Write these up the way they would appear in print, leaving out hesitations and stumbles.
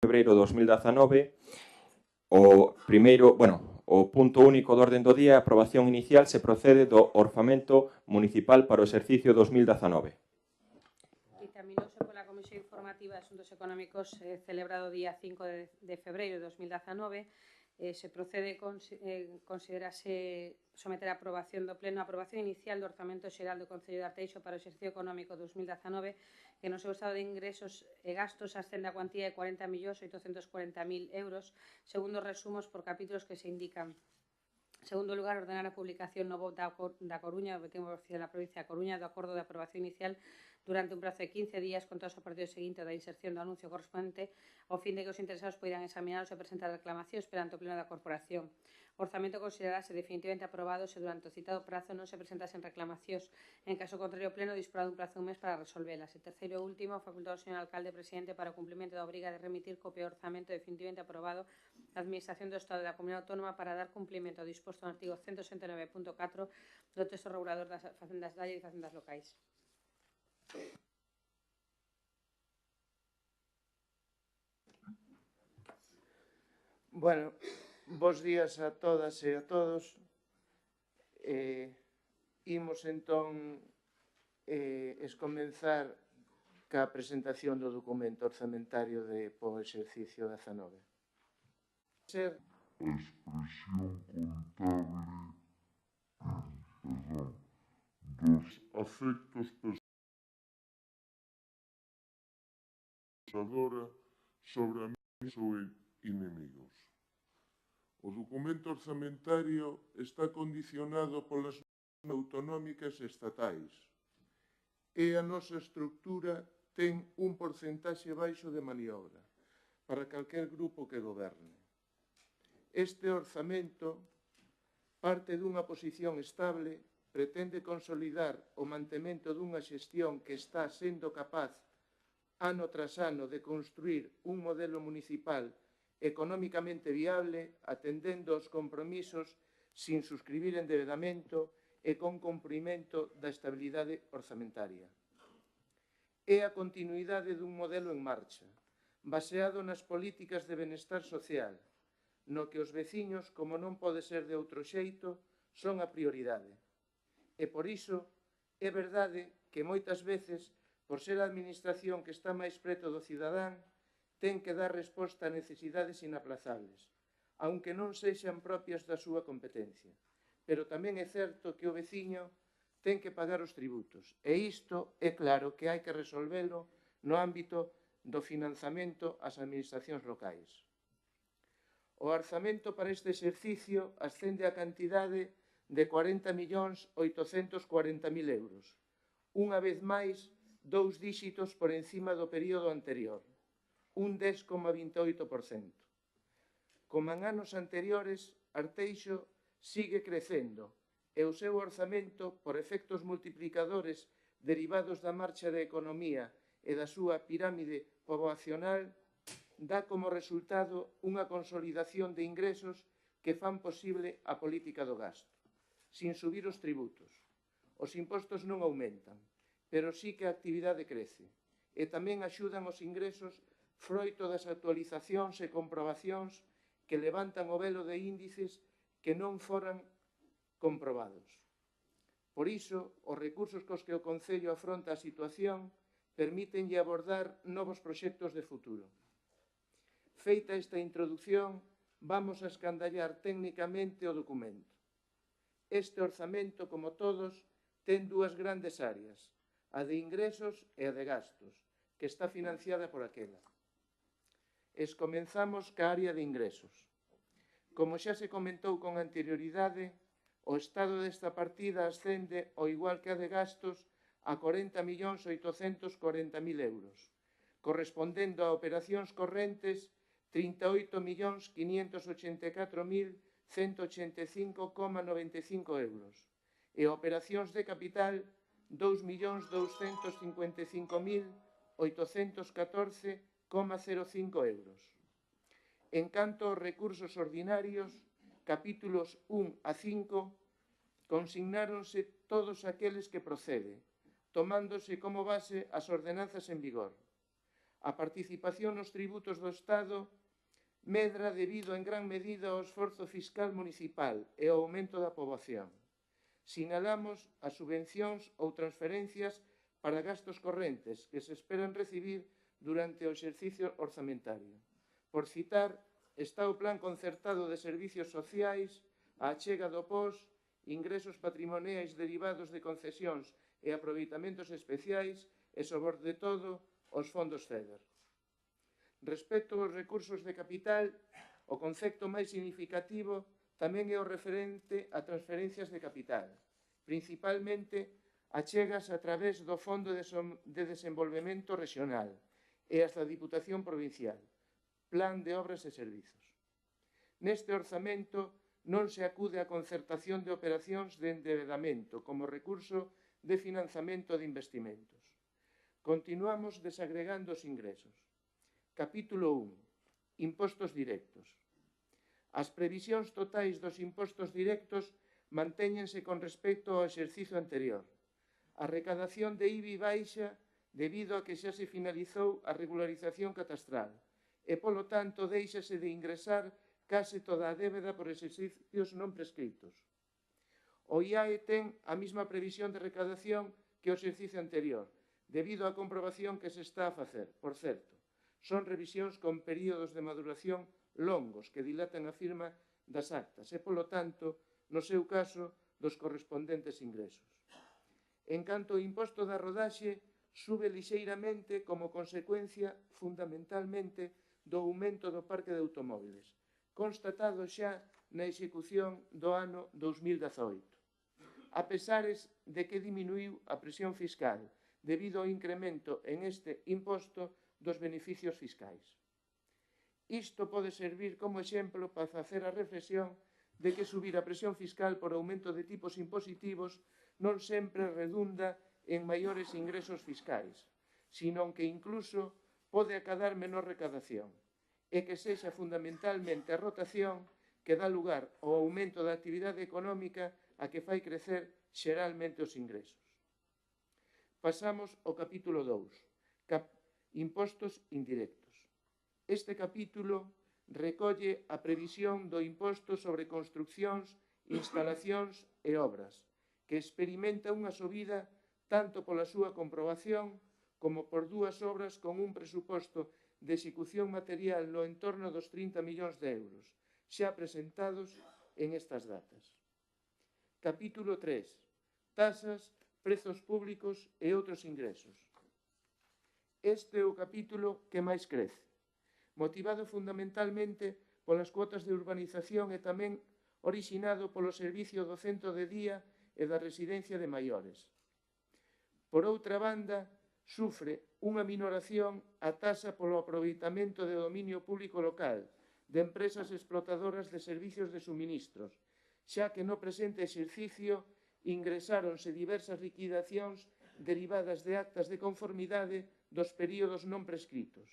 febreiro de 2019, o punto único do orden do día, a aprobación inicial, se procede do orzamento municipal para o exercicio 2019. Dictaminouse pola Comisión Informativa de Asuntos Económicos celebrado o día 5 de febreiro de 2019, se procede considerase someter a aprobación do Pleno a aprobación inicial do Orzamento Xeral do Concello de Arteixo para o exercicio económico 2019, que no seu estado de ingresos e gastos ascende a cuantía de 40.840.000 euros, segundo os resumos por capítulos que se indican. En segundo lugar, ordenar a publicación no BOP da Coruña, do Boletín Oficial da Provincia da Coruña, do acordo de aprobación inicial durante un prazo de 15 días con todos os partidos seguintes da inserción do anuncio correspondente ao fin de que os interesados poidan examinaros e presentar reclamacións perante o Pleno da Corporación. O orzamento considerarase definitivamente aprobado se durante o citado prazo non se presentasen reclamacións. En caso contrario, o Pleno disporá dun prazo de un mes para resolvelas. E terceiro e último, facultado ao señor alcalde presidente para o cumplimento da obriga de remitir copia do orzamento definitivamente aprobado á Administración do Estado e da Comunidade Autónoma para dar cumplimento ao disposto no artigo 169.4 do texto regulador das facendas da Lei de Facendas Locais. Bueno, bos días a todas e a todos. Imos entón escomenzar ca presentación do documento orzamentario po exercicio 19. Ser a expresión contable dos afectos pensadora sobre amigos ou inimigos. O documento orzamentario está condicionado polas autonómicas e estatais e a nosa estructura ten un porcentaxe baixo de maniobra para calquer grupo que goberne. Este orzamento parte dunha posición estable, pretende consolidar o mantemento dunha xestión que está sendo capaz ano tras ano de construir un modelo municipal económicamente viable, atendendo aos compromisos sin suscribir endebedamento e con cumprimento da estabilidade orzamentaria. É a continuidade dun modelo en marcha, baseado nas políticas de benestar social, no que os veciños, como non pode ser de outro xeito, son a prioridade. E por iso é verdade que moitas veces, por ser a administración que está máis preto do cidadán, ten que dar resposta a necesidades inaplazables, aunque non sexan propias da súa competencia. Pero tamén é certo que o veciño ten que pagar os tributos, e isto é claro que hai que resolvelo no ámbito do financiamento ás administracións locais. O orzamento para este exercicio ascende a cantidade de 40.840.000 euros, unha vez máis 2 díxitos por encima do período anterior, un 10,28%. Como en anos anteriores, Arteixo sigue crecendo e o seu orzamento, por efectos multiplicadores derivados da marcha da economía e da súa pirámide poboacional, dá como resultado unha consolidación de ingresos que fan posible a política do gasto, sin subir os tributos. Os impostos non aumentan, pero sí que a actividade crece, e tamén axudan os ingresos froito das actualizacións e comprobacións que levantan o velo de índices que non foran comprobados. Por iso, os recursos cos que o Concello afronta a situación permítenlle abordar novos proxectos de futuro. Feita esta introdución, vamos a escandallar técnicamente o documento. Este orzamento, como todos, ten dúas grandes áreas, a de ingresos e a de gastos, que está financiada por aquela. Comenzamos ca área de ingresos. Como xa se comentou con anterioridade, o estado desta partida ascende, ao igual que a de gastos, a 40.840.000 euros, correspondendo a operacións correntes 38.584.185,95 euros e operacións de capital 2.255.814,05 euros. En canto aos recursos ordinarios, capítulos 1 a 5, consignáronse todos aqueles que procede, tomándose como base as ordenanzas en vigor. A participación nos tributos do Estado medra debido en gran medida ao esforzo fiscal municipal e ao aumento da poboación. Sinalamos as subvencións ou transferencias para gastos correntes que se esperan recibir durante o exercicio orzamentario. Por citar, está o Plan Concertado de Servicios Sociais, a achega do POS, ingresos patrimoniais derivados de concesións e aproveitamentos especiais e, sobre todo, os fondos FEDER. Respecto aos recursos de capital, o concepto máis significativo tamén é o referente a transferencias de capital, principalmente achegas a través do Fondo de Desenvolvemento Regional e as da Diputación Provincial, Plan de Obras e Servizos. Neste orzamento non se acude á concertación de operacións de endebedamento como recurso de financiamento de investimentos. Continuamos desagregando os ingresos. Capítulo 1. Impostos directos. As previsións totais dos impostos directos mantéñense con respecto ao exercicio anterior. A recadación de IBI baixa debido a que xa se finalizou a regularización catastral e, polo tanto, deixase de ingresar case toda a débeda por exercicios non prescritos. O IAE ten a mesma previsión de recadación que o exercicio anterior, debido á comprobación que se está a facer. Por certo, son revisións con períodos de maduración longos que dilatan a firma das actas e, polo tanto, no seu caso, dos correspondentes ingresos. En canto ao imposto da rodaxe, sube lixeiramente como consecuencia fundamentalmente do aumento do parque de automóviles, constatado xa na execución do ano 2018, a pesares de que diminuiu a presión fiscal debido ao incremento en este imposto dos beneficios fiscais. Isto pode servir como exemplo para facer a reflexión de que subir a presión fiscal por aumento de tipos impositivos non sempre redunda en maiores ingresos fiscais, sino que incluso pode acadar menor recadación, e que sexa fundamentalmente a rotación que dá lugar ao aumento da actividade económica a que fai crecer xeralmente os ingresos. Pasamos ao capítulo 2. Impostos indirectos. Este capítulo recolle a previsión do imposto sobre construccións, instalacións e obras, que experimenta unha subida tanto pola súa comprobación como por dúas obras con un presuposto de execución material no entorno dos 30 millóns de euros, xa presentados en estas datas. Capítulo 3. Tasas, prezos públicos e outros ingresos. Este é o capítulo que máis crece, motivado fundamentalmente polas cuotas de urbanización e tamén orixinado polo servicio do centro de día e da residencia de maiores. Por outra banda, sufre unha minoración a tasa polo aproveitamento de dominio público local de empresas explotadoras de servicios de suministros, xa que no presente exercicio ingresáronse diversas liquidacións derivadas de actas de conformidade dos períodos non prescritos.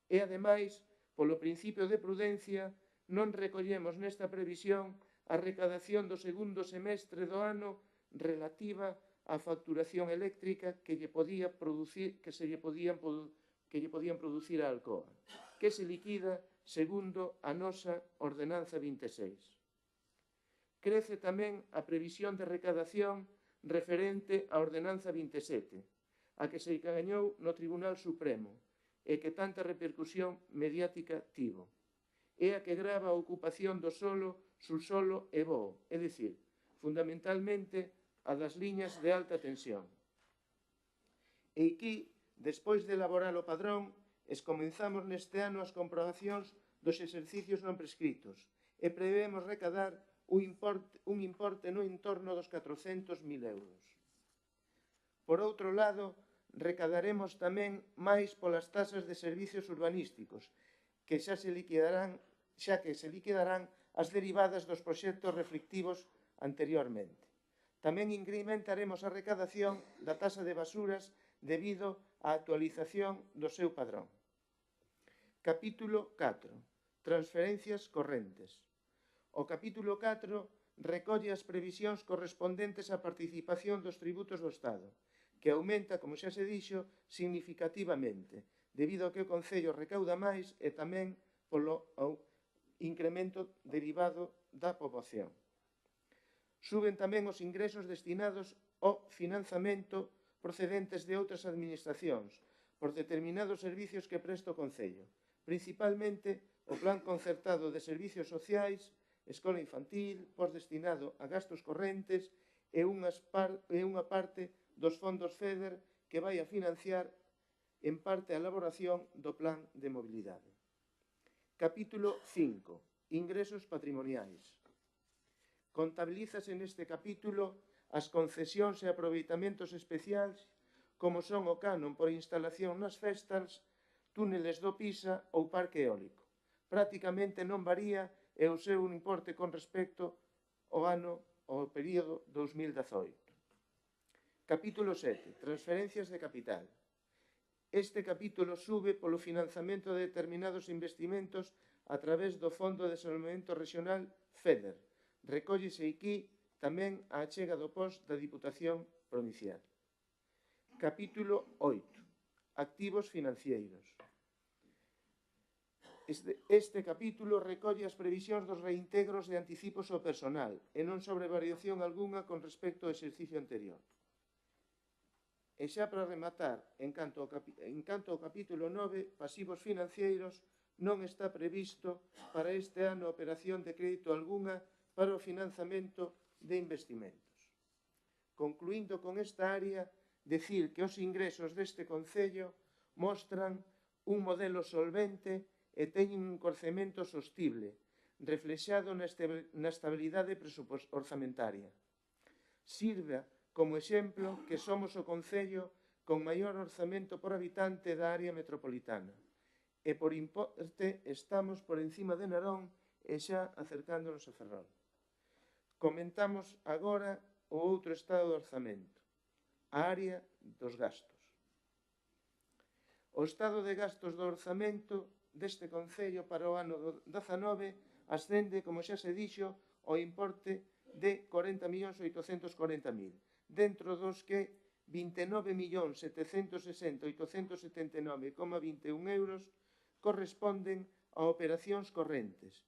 E, ademais, polo principio de prudencia, non recollemos nesta previsión a recadación do segundo semestre do ano relativa á facturación eléctrica que lle podían producir a Alcoa, que se liquida segundo a nosa Ordenanza 26. Crece tamén a previsión de recadación referente á Ordenanza 27, a que se gañou no Tribunal Supremo e que tanta repercusión mediática tivo. É a que grava a ocupación do solo, subsolo e voo, é dicir, fundamentalmente a das liñas de alta tensión. E aquí, despois de elaborar o padrón, comenzamos neste ano as comprobacións dos exercicios non prescritos e prevemos recadar un importe no entorno dos 400.000 euros. Por outro lado, recadaremos tamén máis polas tasas de servicios urbanísticos, que xa que se liquidarán as derivadas dos proxectos reflectivos anteriormente. Tamén incrementaremos a recadación da tasa de basuras debido á actualización do seu padrón. Capítulo 4. Transferencias correntes. O capítulo 4 recolle as previsións correspondentes á participación dos tributos do Estado, que aumenta, como xa se dixo, significativamente, debido a que o Concello recauda máis e tamén polo incremento derivado da poboación. Suben tamén os ingresos destinados ao financiamento procedentes de outras administracións por determinados servicios que presta o Concello, principalmente o Plan Concertado de Servicios Sociais, Escola Infantil, destinado a gastos correntes e unha parte dos fondos FEDER que vai a financiar en parte a elaboración do Plan de Mobilidade. Capítulo 5. Ingresos patrimoniais. Contabilízase neste capítulo as concesións e aproveitamentos especiais como son o canon por instalación nas festas, túneles do Pisa ou parque eólico. Prácticamente non varía e o seu importe con respecto ao período 2018. Capítulo 7. Transferencias de capital. Este capítulo sube polo financiamento de determinados investimentos a través do Fondo de Desenvolvemento Regional FEDER. Recóllese aquí tamén a achega do POS da Diputación Provincial. Capítulo 8. Activos financeiros. Este capítulo recolle as previsións dos reintegros de anticipos ao personal e non sobre variación algunha con respecto ao exercicio anterior. E xa para rematar, en canto ao capítulo 9, pasivos financeiros, non está previsto para este ano operación de crédito algunha para o financiamento de investimentos. Concluindo con esta área, decir que os ingresos deste Concello mostran un modelo solvente e teñen un crecemento sostible, reflexado na estabilidade orzamentaria. Sirva como exemplo que somos o Concello con maior orzamento por habitante da área metropolitana e por importe estamos por encima de Narón e xa acercándonos a Ferrol. Comentamos agora o outro estado de orzamento, a área dos gastos. O estado de gastos do orzamento deste Concello para o ano 19 ascende, como xa se dixo, ao importe de 40.840.000, dentro dos que 29.760.879,21 euros corresponden a operacións correntes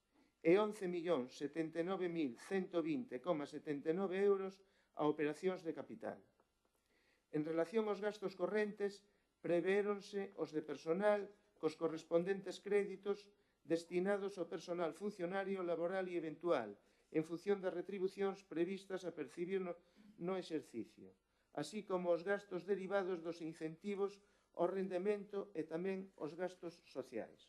e 11.079.120,79 euros a operacións de capital. En relación aos gastos correntes, prevéronse os de personal cos correspondentes créditos destinados ao personal funcionario, laboral e eventual, en función das retribucións previstas a percibir no exercicio, así como os gastos derivados dos incentivos ao rendemento e tamén os gastos sociais.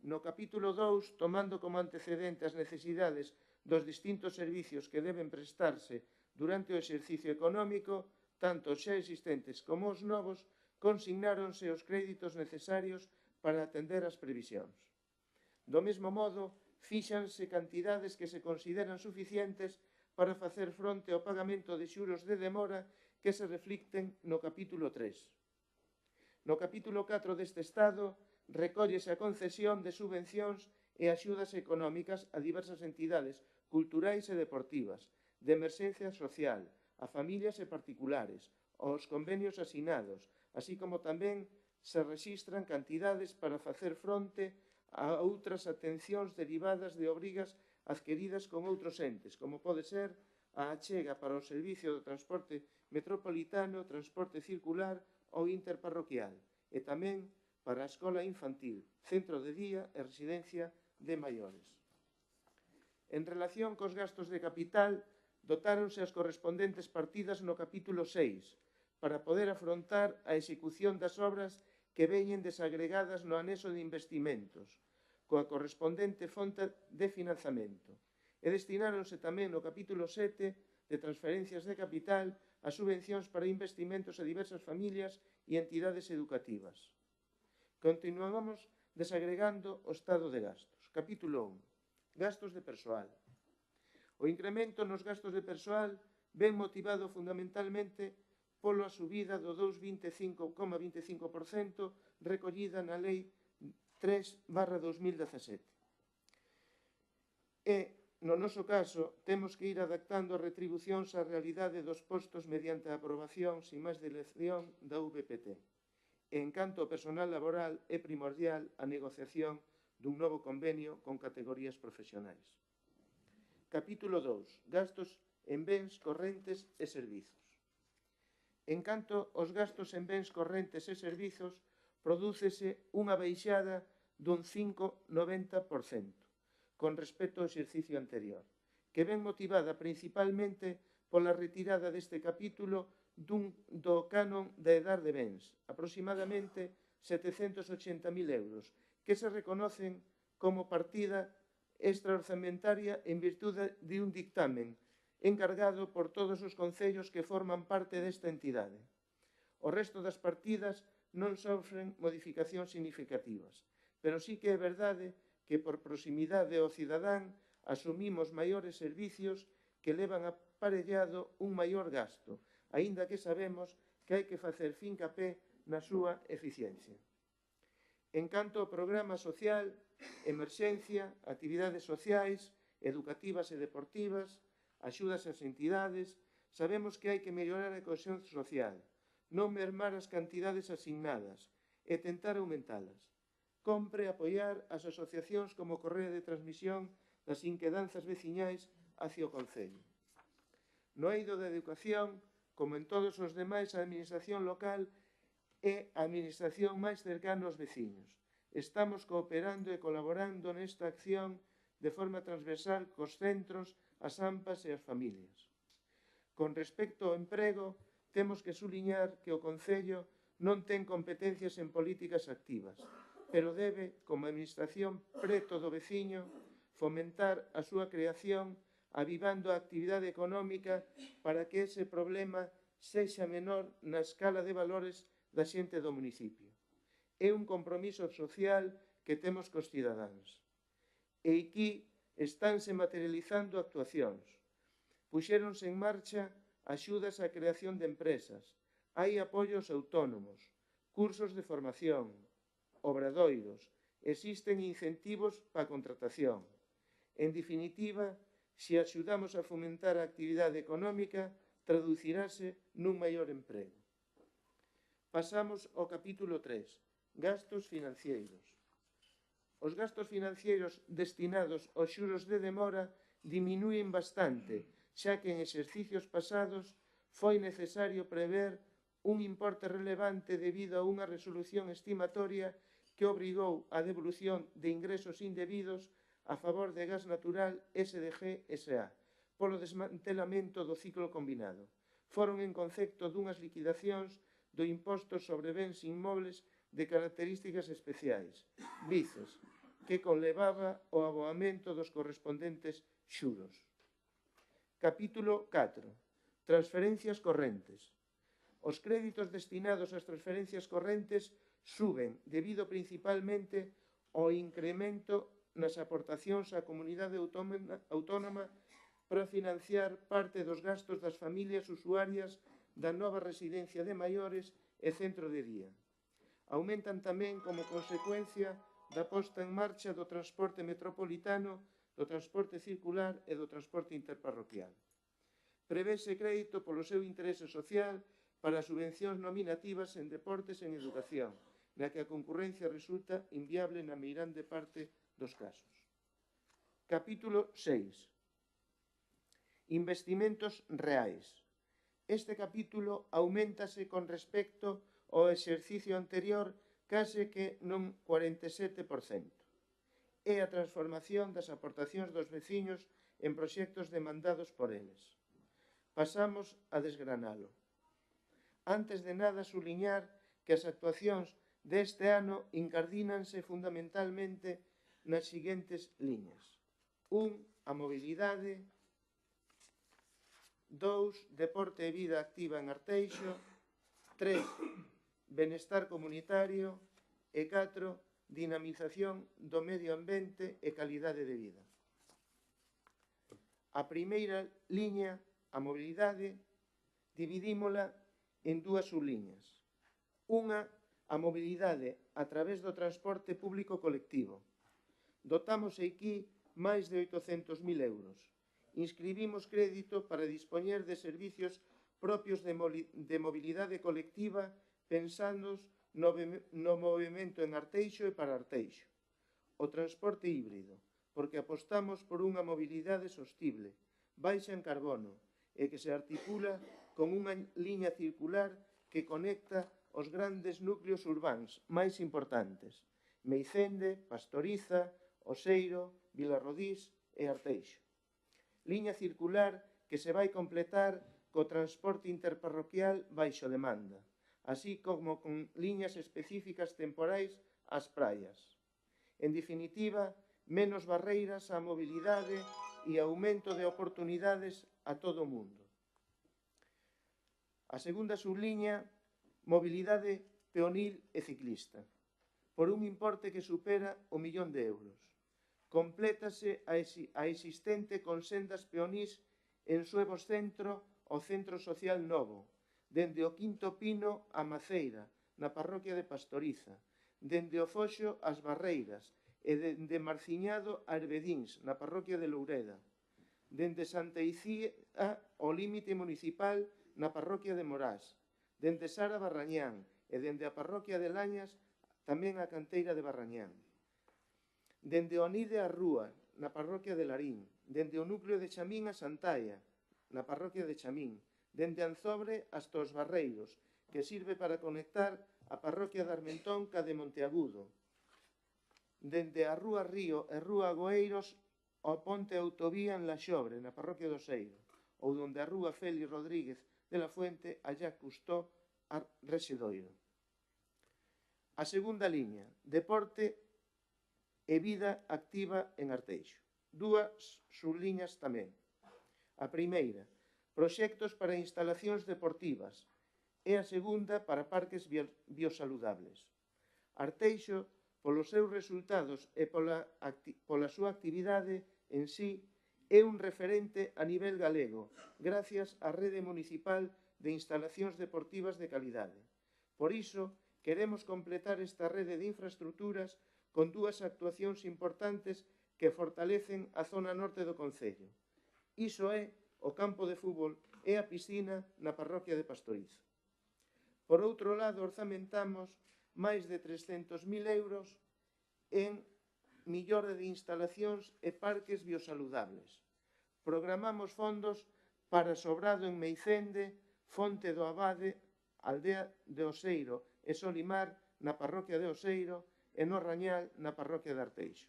No capítulo 2, tomando como antecedente as necesidades dos distintos servicios que deben prestarse durante o exercicio económico, tanto os xa existentes como os novos, consignáronse os créditos necesarios para atender as previsións. Do mesmo modo, fíxanse cantidades que se consideran suficientes para facer fronte ao pagamento de xuros de demora que se reflicten no capítulo 3. No capítulo 4 deste estado, recóllese a concesión de subvencións e axudas económicas a diversas entidades culturais e deportivas, de emerxencia social, a familias e particulares, aos convenios asinados, así como tamén se rexistran cantidades para facer fronte a outras atencións derivadas de obrigas adquiridas con outros entes, como pode ser a achega para o servicio do transporte metropolitano, transporte circular ou interparroquial, e tamén para a escola infantil, centro de día e residencia de maiores. En relación cos gastos de capital, dotáronse as correspondentes partidas no capítulo 6, para poder afrontar a execución das obras que veñen desagregadas no anexo de investimentos, coa correspondente fonte de financiamento. E destináronse tamén no capítulo 7 de transferencias de capital a subvencións para investimentos a diversas familias e entidades educativas. Continuamos desagregando o estado de gastos. Capítulo 1. Gastos de persoal. O incremento nos gastos de persoal ven motivado fundamentalmente pola subida do 2,25,25% recollida na Lei 3/2017. E, no noso caso, temos que ir adaptando as retribucións á realidade dos postos mediante a aprobación, sin máis dilación, da VPT. e en canto ao personal laboral é primordial a negociación dun novo convenio con categorías profesionais. Capítulo 2. Gastos en bens correntes e servizos. En canto aos gastos en bens correntes e servizos, prodúcese unha baixada dun 5,90% con respecto ao exercicio anterior, que ven motivada principalmente pola retirada deste capítulo do canon da edad de bens, aproximadamente 780.000 euros, que se reconocen como partida extraorzamentaria en virtude de un dictamen encargado por todos os concellos que forman parte desta entidade. O resto das partidas non sofren modificacións significativas, pero sí que é verdade que por proximidade ao cidadán asumimos maiores servicios que levan aparellado un maior gasto, aínda que sabemos que hai que facer fincapé na súa eficiencia. En canto ao programa social, emerxencia, actividades sociais, educativas e deportivas, axudas ás entidades, sabemos que hai que mellorar a cohesión social, non mermar as cantidades asignadas e tentar aumentalas. Compre apoiar as asociacións como correa de transmisión das inquedanzas veciñais hacia o Concello. No eido da educación, como en todos os demais, a administración local é a administración máis cercana aos veciños. Estamos cooperando e colaborando nesta acción de forma transversal cos centros, as AMPAs e as familias. Con respecto ao emprego, temos que suliñar que o Concello non ten competencias en políticas activas, pero debe, como administración preto do veciño, fomentar a súa creación avivando a actividade económica para que ese problema sexa menor na escala de valores da xente do municipio. É un compromiso social que temos cos cidadáns. E aquí estánse materializando actuacións. Puxéronse en marcha axudas á creación de empresas, hai apoios autónomos, cursos de formación, obradoiros, existen incentivos para a contratación. En definitiva, se axudamos a fomentar a actividade económica, traducirase nun maior emprego. Pasamos ao capítulo 3, gastos financeiros. Os gastos financeiros destinados aos xuros de demora diminúen bastante, xa que en exercicios pasados foi necesario prever un importe relevante debido a unha resolución estimatoria que obrigou a devolución de ingresos indebidos a favor de Gas Natural SDG S.A. polo desmantelamento do ciclo combinado. Foron en concepto dunhas liquidacións do imposto sobre bens inmobles de características especiais, BICES, que conlevaba o aboamento dos correspondentes xuros. Capítulo 4. Transferencias correntes. Os créditos destinados ás transferencias correntes suben debido principalmente ao incremento nas aportacións á comunidade autónoma para financiar parte dos gastos das familias usuarias da nova residencia de maiores e centro de día. Aumentan tamén como consecuencia da posta en marcha do transporte metropolitano, do transporte circular e do transporte interparroquial. Prevese crédito polo seu interese social para subvencións nominativas en deportes e en educación, na que a concurrencia resulta inviable na meirande parte dos casos. Capítulo 6. Investimentos reais. Este capítulo auméntase con respecto ao exercicio anterior case que nun 47%. É a transformación das aportacións dos veciños en proxectos demandados por eles. Pasamos a desgranalo. Antes de nada, suliñar que as actuacións deste ano incardínanse fundamentalmente nas seguintes liñas. 1. A mobilidade. 2. Deporte e vida activa en Arteixo. 3. Benestar comunitario. E 4. Dinamización do medio ambiente e calidade de vida. A primeira liña, a mobilidade, dividímola en dúas subliñas. Unha, a mobilidade a través do transporte público colectivo. Dotamos aquí máis de 800.000 euros. Inscribimos crédito para dispoñer de servicios propios de mobilidade colectiva pensando no movimento en Arteixo e para Arteixo. O transporte híbrido, porque apostamos por unha mobilidade sostible, baixa en carbono e que se articula con unha liña circular que conecta os grandes núcleos urbáns máis importantes, Meicende, Pastoriza, Oseiro, Vilarrodís e Arteixo. Liña circular que se vai completar co transporte interparroquial baixo demanda, así como con liñas específicas temporais ás praias. En definitiva, menos barreiras á mobilidade e aumento de oportunidades a todo o mundo. A segunda subliña, mobilidade peonil e ciclista, por un importe que supera o 1.000.000 de euros. Complétase a existente con sendas peonís en Suevos Centro ao Centro Social Novo, dende o Quinto Pino a Maceira, na parroquia de Pastoriza, dende o Foxo ás Barreiras e dende Marciñado a Herbedíns, na parroquia de Loureda, dende Santa Icía ao límite municipal na parroquia de Morás, dende Sara a Barrañán e dende a parroquia de Lañas tamén a canteira de Barrañán, dende Onide a Rúa, na parroquia de Larín, dende o núcleo de Chamín a Santalla, na parroquia de Chamín, dende Anzobre hasta os Barreiros, que sirve para conectar a parroquia de Armentón ca de Monteagudo, dende a Rúa Río e Rúa Goeiros ao ponte autovía en Laxobre, na parroquia do Seiro, ou donde a Rúa Félix Rodríguez de la Fuente a Llac Custó a Rexedoiro. A segunda liña, deporte e vida activa en Arteixo. Dúas subliñas tamén. A primeira, proxectos para instalacións deportivas, e a segunda para parques biosaludables. Arteixo, polos seus resultados e pola súa actividade en sí, é un referente a nivel galego, gracias á rede municipal de instalacións deportivas de calidade. Por iso, queremos completar esta rede de infraestructuras con dúas actuacións importantes que fortalecen a zona norte do concello. Iso é o campo de fútbol e a piscina na parroquia de Pastoriza. Por outro lado, orzamentamos máis de 300.000 euros en millora de instalacións e parques biosaludables. Programamos fondos para Sobrado en Meicende, Fonte do Abade, Aldea de Oseiro e Solimar na parroquia de Oseiro e no Rañal na parroquia de Arteixo.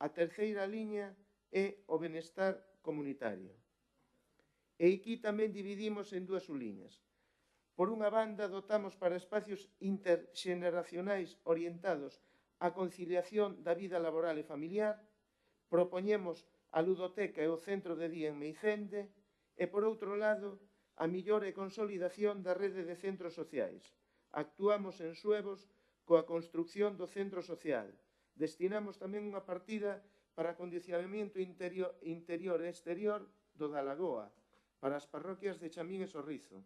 A terceira liña é o benestar comunitario. E aquí tamén dividimos en dúas suliñas. Por unha banda, dotamos para espacios interxeneracionais orientados á conciliación da vida laboral e familiar, propoñemos a ludoteca e o centro de día en Meicende e, por outro lado, a millora e consolidación da rede de centros sociais. Actuamos en Suevos coa construcción do centro social. Destinamos tamén unha partida para acondicionamento interior e exterior do da Lagoa, para as parroquias de Chamín e Sorrizo,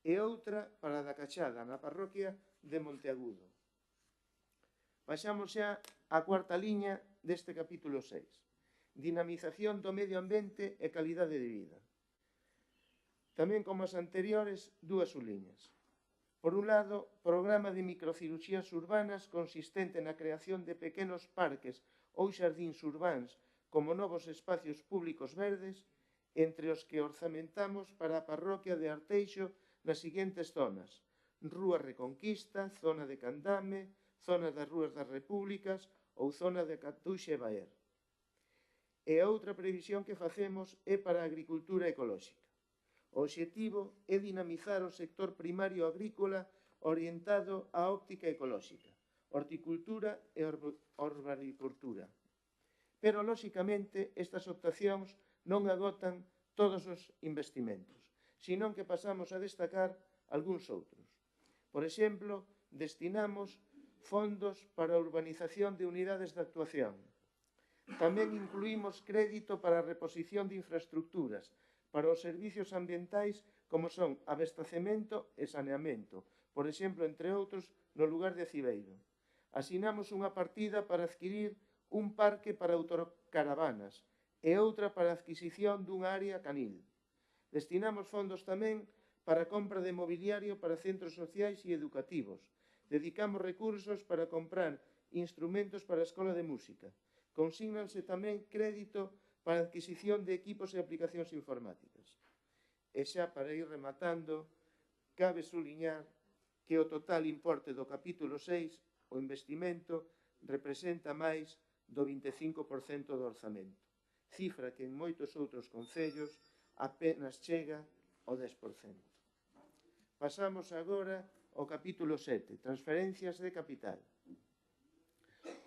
e outra para a da Cachada, na parroquia de Monteagudo. Baixamos xa a cuarta liña deste capítulo 6. Dinamización do medio ambiente e calidade de vida. Tamén como as anteriores, dúas suliñas. Por un lado, programa de microcirurxías urbanas consistente na creación de pequenos parques ou xardíns urbáns como novos espacios públicos verdes, entre os que orzamentamos para a parroquia de Arteixo nas seguintes zonas: Rúa Reconquista, zona de Candame, zona das Rúas das Repúblicas ou zona de Catuxe e Baer. E a outra previsión que facemos é para a agricultura ecolóxica. O obxectivo é dinamizar o sector primario agrícola orientado á óptica ecolóxica, horticultura e arboricultura. Pero, lóxicamente, estas optacións non agotan todos os investimentos, senón que pasamos a destacar algúns outros. Por exemplo, destinamos fondos para a urbanización de unidades de actuación. Tamén incluímos crédito para a reposición de infraestructuras, para os servicios ambientais como son abastecemento e saneamento, por exemplo, entre outros, no lugar de Cibeiro. Asinamos unha partida para adquirir un parque para autocaravanas e outra para a adquisición dunha área canil. Destinamos fondos tamén para a compra de mobiliario para centros sociais e educativos, Dedicamos recursos para comprar instrumentos para a Escola de Música. Consígnanse tamén crédito para a adquisición de equipos e aplicacións informáticas. E xa para ir rematando, cabe suliñar que o total importe do capítulo 6, o investimento, representa máis do 25% do orzamento, cifra que en moitos outros concellos apenas chega ao 10%. Pasamos agora ao capítulo 7, transferencias de capital.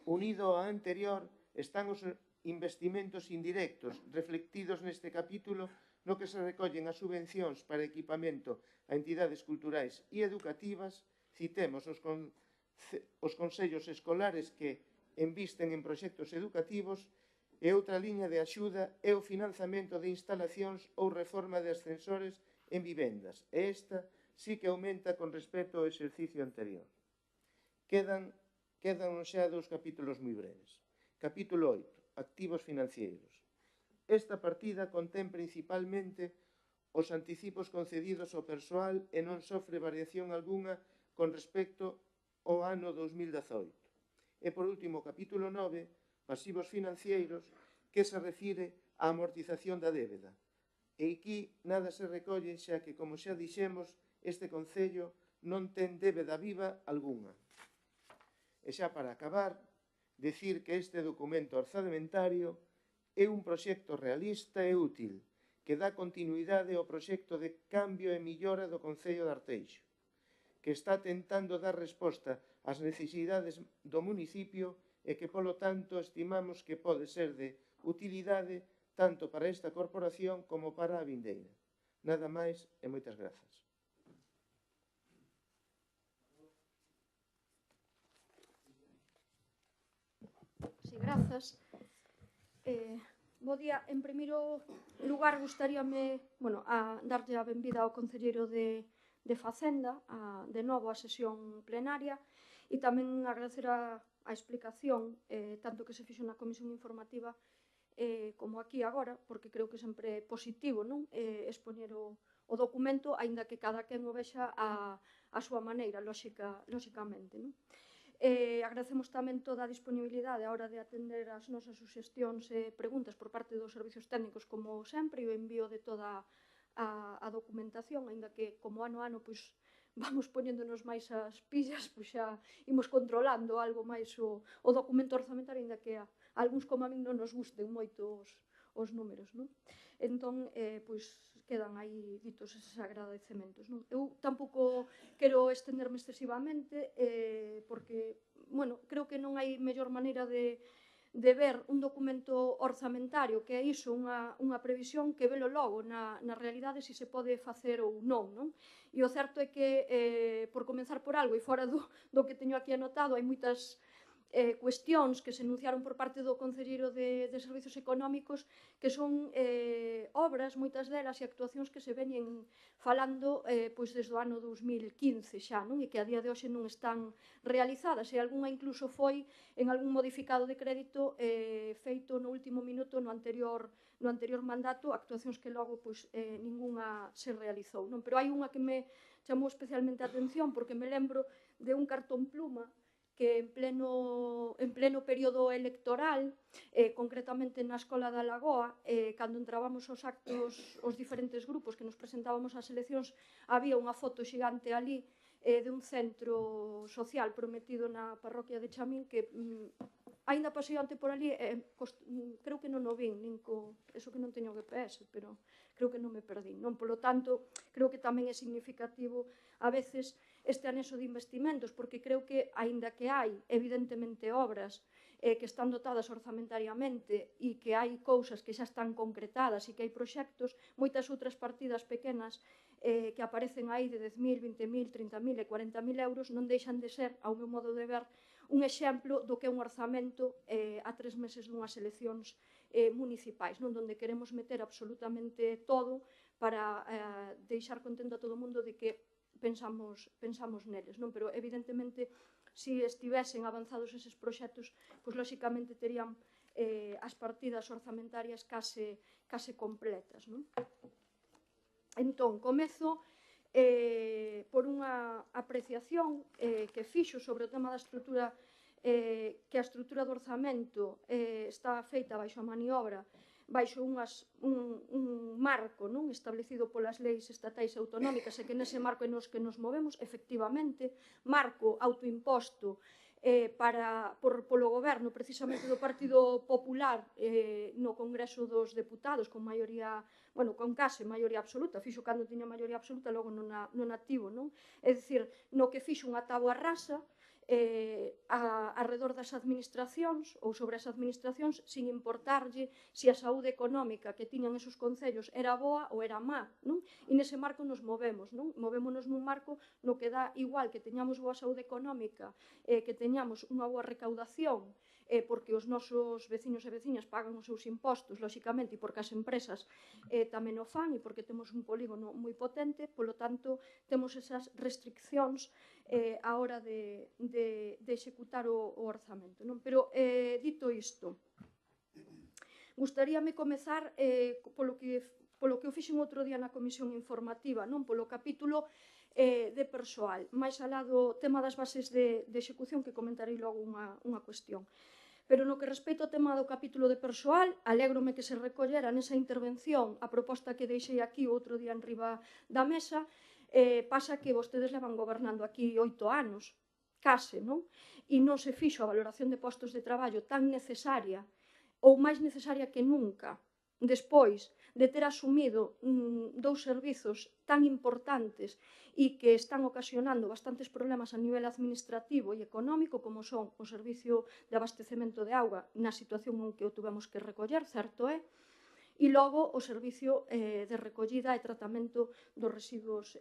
Unido ao anterior están os investimentos indirectos reflectidos neste capítulo no que se recollen as subvencións para equipamento a entidades culturais e educativas. Citemos os consellos escolares que invisten en proxectos educativos e outra liña de axuda é o financiamento de instalacións ou reforma de ascensores en vivendas. E esta sí que aumenta con respecto ao exercicio anterior. Quedan xa dous capítulos moi breves. Capítulo 8. Activos financeiros. Esta partida contén principalmente os anticipos concedidos ao persoal e non sofre variación algunha con respecto ao ano 2018. E, por último, capítulo 9, pasivos financeiros, que se refire á amortización da débeda. E aquí nada se recolle, xa que, como xa dixemos, este concello non ten débeda viva algunha. E xa para acabar, decir que este documento orzamentario é un proxecto realista e útil que dá continuidade ao proxecto de cambio e millora do Concello de Arteixo, que está tentando dar resposta ás necesidades do municipio e que, polo tanto, estimamos que pode ser de utilidade tanto para esta corporación como para a vindeira. Nada máis e moitas grazas. Sí, grazas. Bo día. En primeiro lugar, gustaríame a darlle a benvida ao concelleiro de Facenda de novo a sesión plenaria e tamén agradecer a explicación tanto que se fixo na comisión informativa como aquí agora, porque creo que sempre é positivo expoñer o documento, aínda que cada quen o vexa a súa maneira, lóxicamente. Agradecemos tamén toda a disponibilidade a hora de atender as nosas suxestións e preguntas por parte dos servizos técnicos, como sempre, e o envío de toda a documentación, aínda que como ano a ano vamos poñéndonos máis as pillas, xa imos controlando algo máis o documento orzamentario, aínda que a algúns como a min non nos gusten moito os números. Entón, quedan aí ditos eses agradecementos. Eu tampouco quero estenderme excesivamente, porque, creo que non hai mellor maneira de ver un documento orzamentario, que é iso, unha previsión, que velo logo na realidade se se pode facer ou non. E o certo é que, por comenzar por algo, e fora do que teño aquí anotado, hai moitas cuestións que se enunciaron por parte do Concelleiro de Servizos Económicos, que son obras, moitas delas, e actuacións que se veñen falando desde o ano 2015 xa, e que a día de hoxe non están realizadas, e algunha incluso foi en algún modificado de crédito feito no último minuto no anterior mandato, actuacións que logo ningunha se realizou. Pero hai unha que me chamou especialmente a atención, porque me lembro de un cartón pluma que en pleno período electoral, concretamente na Escola da Lagoa, cando entrábamos os actos, os diferentes grupos que nos presentábamos ás eleccións, había unha foto xigante ali de un centro social prometido na parroquia de Chamín, que aínda pasei onte por ali, creo que non o vin, eso que non teño GPS, pero creo que non me perdín. Polo tanto, creo que tamén é significativo a veces este anexo de investimentos, porque creo que, aínda que hai, evidentemente, obras que están dotadas orzamentariamente e que hai cousas que xa están concretadas e que hai proxectos, moitas outras partidas pequenas que aparecen aí de 10.000, 20.000, 30.000 e 40.000 euros non deixan de ser, ao meu modo de ver, un exemplo do que é un orzamento a 3 meses dunhas eleccións municipais, onde queremos meter absolutamente todo para deixar contento a todo o mundo de que pensamos neles, pero evidentemente se estivesen avanzados eses proxectos, lóxicamente terían as partidas orzamentarias case completas. Entón, comezo por unha apreciación que fixo sobre o tema da estrutura, que a estrutura do orzamento está feita baixo a maniobra, baixo un marco establecido polas leis estatais e autonómicas, e que nese marco é nos que nos movemos, efectivamente, marco autoimposto polo goberno precisamente do Partido Popular no Congreso dos Deputados con maioría, bueno, con case maioría absoluta, fixo cando tiña maioría absoluta, logo non activo, non? É dicir, no que fixo unha táboa rasa arredor das administracións ou sobre as administracións, sin importarlle se a saúde económica que tiñan esos concellos era boa ou era má, non? E nese marco nos movemos, non? Movémonos nun marco no que dá igual que teñamos boa saúde económica, que teñamos unha boa recaudación, porque os nosos veciños e veciñas pagan os seus impostos, lóxicamente, e porque as empresas tamén o fan, e porque temos un polígono moi potente, polo tanto, temos esas restriccións a hora de executar o orzamento, non? Pero, dito isto, gustaríame comezar polo que o fixen outro día na comisión informativa, non? Polo capítulo de persoal, máis alá do tema das bases de execución, que comentarei logo unha cuestión. Pero no que respecta ao tema do capítulo de persoal, alégrome que se recollera nesa intervención a proposta que deixei aquí outro día en riba da mesa. Pasa que vostedes levan gobernando aquí 8 anos, case, non? E non se fixo a valoración de postos de traballo tan necesaria ou máis necesaria que nunca, despois de ter asumido dous servizos tan importantes e que están ocasionando bastantes problemas a nivel administrativo e económico, como son o servicio de abastecemento de auga na situación en que o tuvemos que recoller, certo é, e logo o servicio de recollida e tratamento dos residuos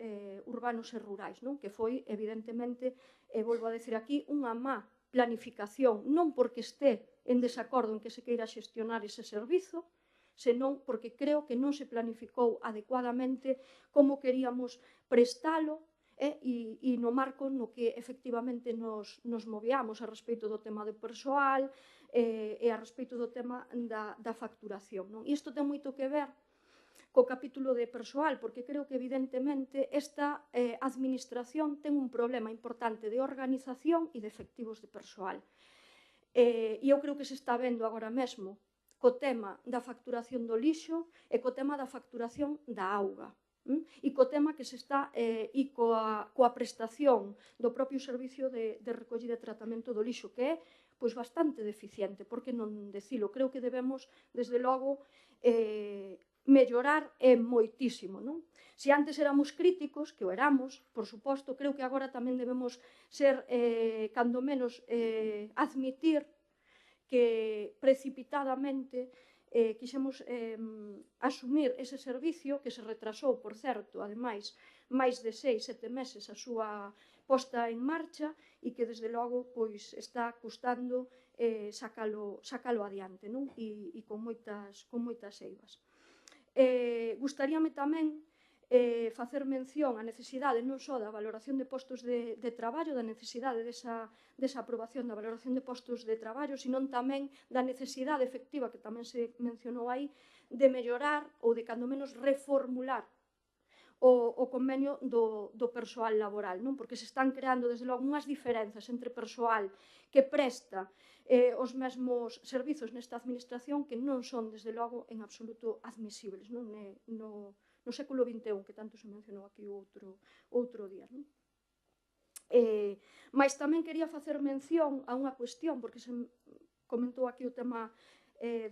urbanos e rurais, non? Que foi, evidentemente, volvo a decir aquí, unha má planificación, non porque este en desacordo en que se queira xestionar ese servizo, senón porque creo que non se planificou adecuadamente como queríamos prestalo e no marco no que efectivamente nos movíamos a respecto do tema do persoal e a respecto do tema da facturación, non? E isto ten moito que ver co capítulo de persoal, porque creo que evidentemente esta administración ten un problema importante de organización e de efectivos de persoal. E eu creo que se está vendo agora mesmo co tema da facturación do lixo e co tema da facturación da auga. E co tema que se está e coa prestación do propio servicio de recollida e tratamento do lixo, que é bastante deficiente, porque non decilo, creo que debemos, desde logo, mellorar moitísimo, non? Se antes éramos críticos, que o éramos, por suposto, creo que agora tamén debemos ser, cando menos, admitir que precipitadamente quixemos asumir ese servicio que se retrasou, por certo, ademais, máis de 6-7 meses a súa posta en marcha e que, desde logo, está custando sacalo adiante, non? E con moitas eivas. Gustaríame tamén facer mención á necesidade non só da valoración de postos de traballo, da necesidade desa aprobación da valoración de postos de traballo, senón tamén da necesidade efectiva, que tamén se mencionou aí, de mellorar ou de, cando menos, reformular o convenio do persoal laboral, non? Porque se están creando, desde logo, unhas diferenzas entre persoal que presta os mesmos servizos nesta administración que non son, desde logo, en absoluto admisibles, non? No século XXI, que tanto se mencionou aquí outro día. Mais tamén quería facer mención a unha cuestión, porque se comentou aquí o tema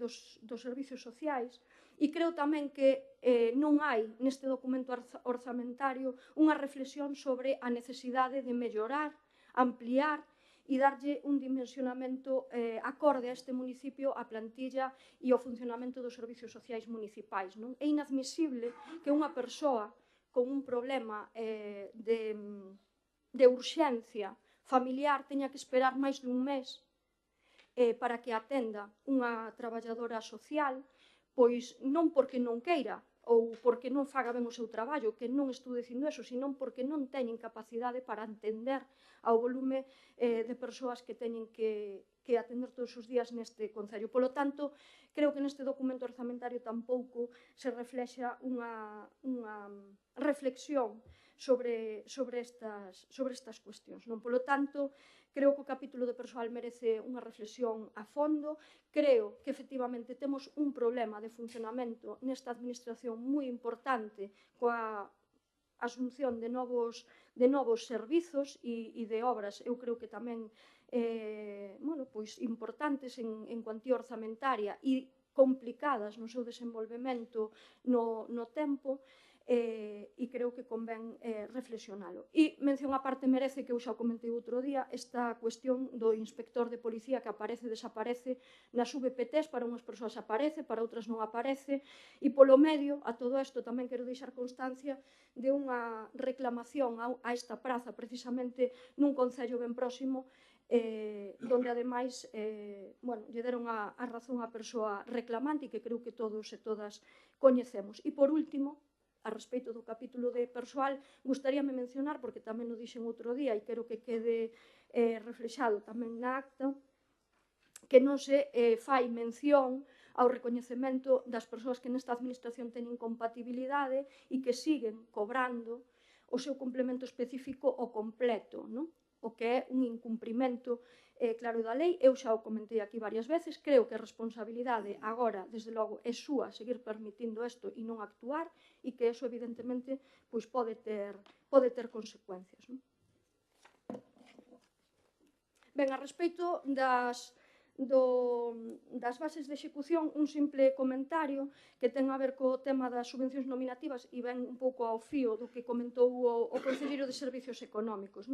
dos servicios sociais, e creo tamén que non hai neste documento orzamentario unha reflexión sobre a necesidade de mellorar, ampliar e darlle un dimensionamento acorde a este municipio, a plantilla e ao funcionamento dos servicios sociais municipais. É inadmisible que unha persoa con un problema de urxencia familiar teña que esperar máis dun mes para que atenda unha traballadora social, pois non porque non queira ou porque non faga ben o seu traballo, que non estou dicindo eso, senón porque non teñen capacidade para atender ao volume de persoas que teñen que atender todos os días neste concello. Polo tanto, creo que neste documento orzamentario tampouco se reflexa unha reflexión sobre estas cuestións. Non? Polo tanto, creo que o capítulo de persoal merece unha reflexión a fondo. Creo que, efectivamente, temos un problema de funcionamento nesta administración moi importante coa asunción de novos servizos e de obras, eu creo que tamén importantes en cuantía orzamentaria e complicadas no seu desenvolvemento no tempo, e creo que convén reflexionalo. E mención a parte merece, que eu xa o comentei outro día, esta cuestión do inspector de policía que aparece e desaparece nas VPTs, para unhas persoas aparece, para outras non aparece, e polo medio, a todo isto tamén quero deixar constancia de unha reclamación a esta praza, precisamente nun concello ben próximo, donde ademais lle deron a razón á persoa reclamante, e que creo que todos e todas coñecemos. E por último, a respecto do capítulo de persoal, gustaríame mencionar, porque tamén o dixen outro día e quero que quede reflexado tamén na acta, que non se fai mención ao recoñecemento das persoas que nesta administración teñen compatibilidade e que siguen cobrando o seu complemento específico o completo, non? O que é un incumprimento claro da lei. Eu xa o comentei aquí varias veces, creo que a responsabilidade agora, desde logo, é súa seguir permitindo isto e non actuar, e que eso, evidentemente, pode ter consecuencias. Ben, a respecto das bases de execución, un simple comentario que ten a ver co tema das subvencións nominativas e ven un pouco ao fío do que comentou o conselleiro de Servicios Económicos.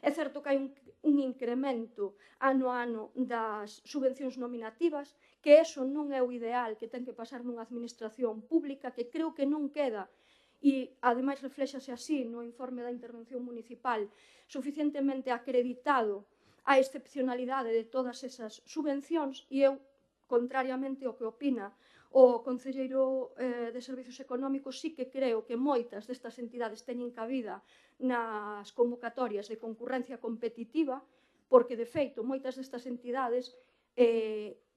É certo que hai un incremento ano a ano das subvencións nominativas, que eso non é o ideal que ten que pasar nunha administración pública, que creo que non queda, e ademais refléxase así no informe da intervención municipal, suficientemente acreditado a excepcionalidade de todas esas subvencións, e eu, contrariamente ao que opina o concelleiro de Servicios Económicos, sí que creo que moitas destas entidades teñen cabida nas convocatorias de concurrencia competitiva, porque, de feito, moitas destas entidades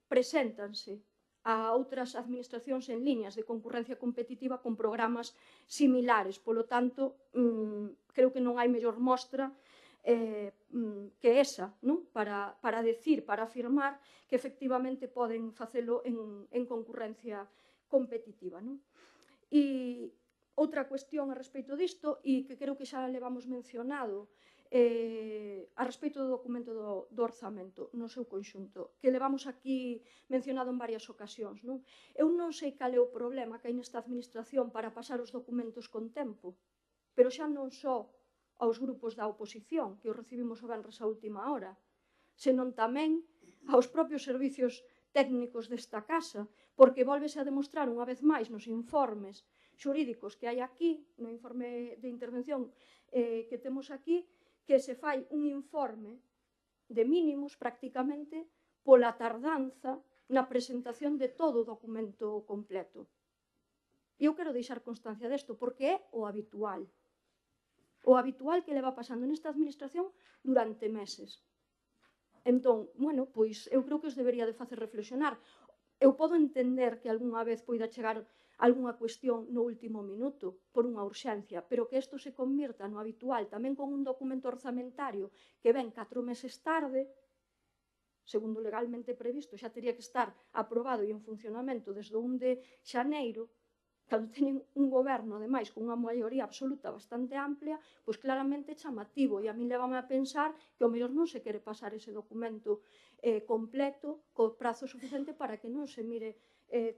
preséntanse a outras administracións en liñas de concurrencia competitiva con programas similares. Polo tanto, creo que non hai mellor mostra que esa, para afirmar que efectivamente poden facelo en concurrencia competitiva. E outra cuestión a respecto disto, e que creo que xa levamos mencionado, a respecto do documento do orzamento no seu conxunto, que levamos aquí mencionado en varias ocasións. Eu non sei cal é o problema que hai nesta administración para pasar os documentos con tempo, pero xa non só aos grupos da oposición, que os recibimos o venres a última hora, senón tamén aos propios servicios técnicos desta casa, porque volvese a demostrar unha vez máis nos informes xurídicos que hai aquí, no informe de intervención que temos aquí, que se fai un informe de mínimos prácticamente pola tardanza na presentación de todo o documento completo. E eu quero deixar constancia desto, porque é o habitual. O habitual que leva pasando nesta administración durante meses. Entón, pois eu creo que os debería de facer reflexionar. Eu podo entender que algunha vez poida chegar algunha cuestión no último minuto por unha urxencia, pero que isto se convirta no habitual, tamén con un documento orzamentario que ven 4 meses tarde, segundo legalmente previsto, xa tería que estar aprobado e en funcionamento desde o 1 de xaneiro, cando teñen un goberno, ademais, con unha maioría absoluta bastante amplia, pois claramente chamativo, e a min levame a pensar que ao mellor non se quere pasar ese documento completo, co prazo suficiente para que non se mire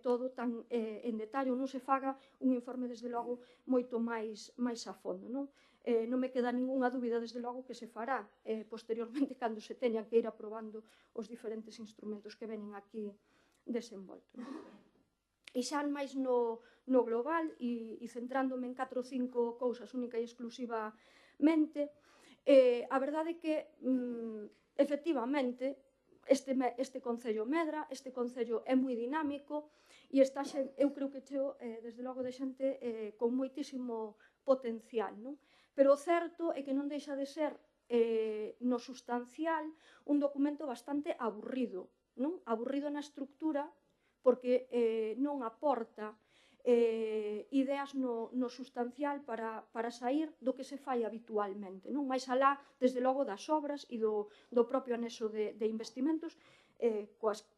todo tan en detalle, ou non se faga un informe, desde logo, moito máis a fondo. Non me queda ningunha dúbida, desde logo, que se fará posteriormente cando se teñan que ir aprobando os diferentes instrumentos que venen aquí desenvoltos. E xa máis no global, e centrándome en 4 ou 5 cousas única e exclusivamente, a verdade é que, efectivamente, este concello medra, este concello é moi dinámico, e eu creo que cheo, desde logo, de xente con moitísimo potencial. Pero o certo é que non deixa de ser, no sustancial, un documento bastante aburrido. Aburrido na estructura, porque non aporta ideas no sustancial para sair do que se fai habitualmente, non? Mais alá, desde logo, das obras e do propio anexo de investimentos,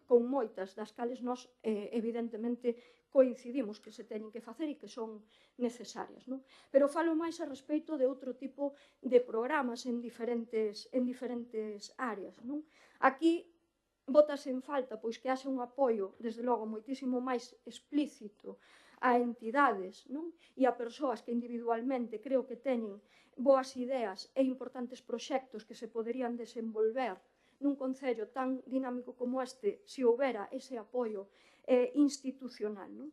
con moitas das cales nós, evidentemente, coincidimos que se teñen que facer e que son necesarias, non? Pero falo máis a respecto de outro tipo de programas en diferentes áreas, non? Aquí bótase en falta pois que haxa un apoio, desde logo, moitísimo máis explícito a entidades, non? E a persoas que individualmente creo que teñen boas ideas e importantes proxectos que se poderían desenvolver nun concello tan dinámico como este, se houbera ese apoio institucional, non?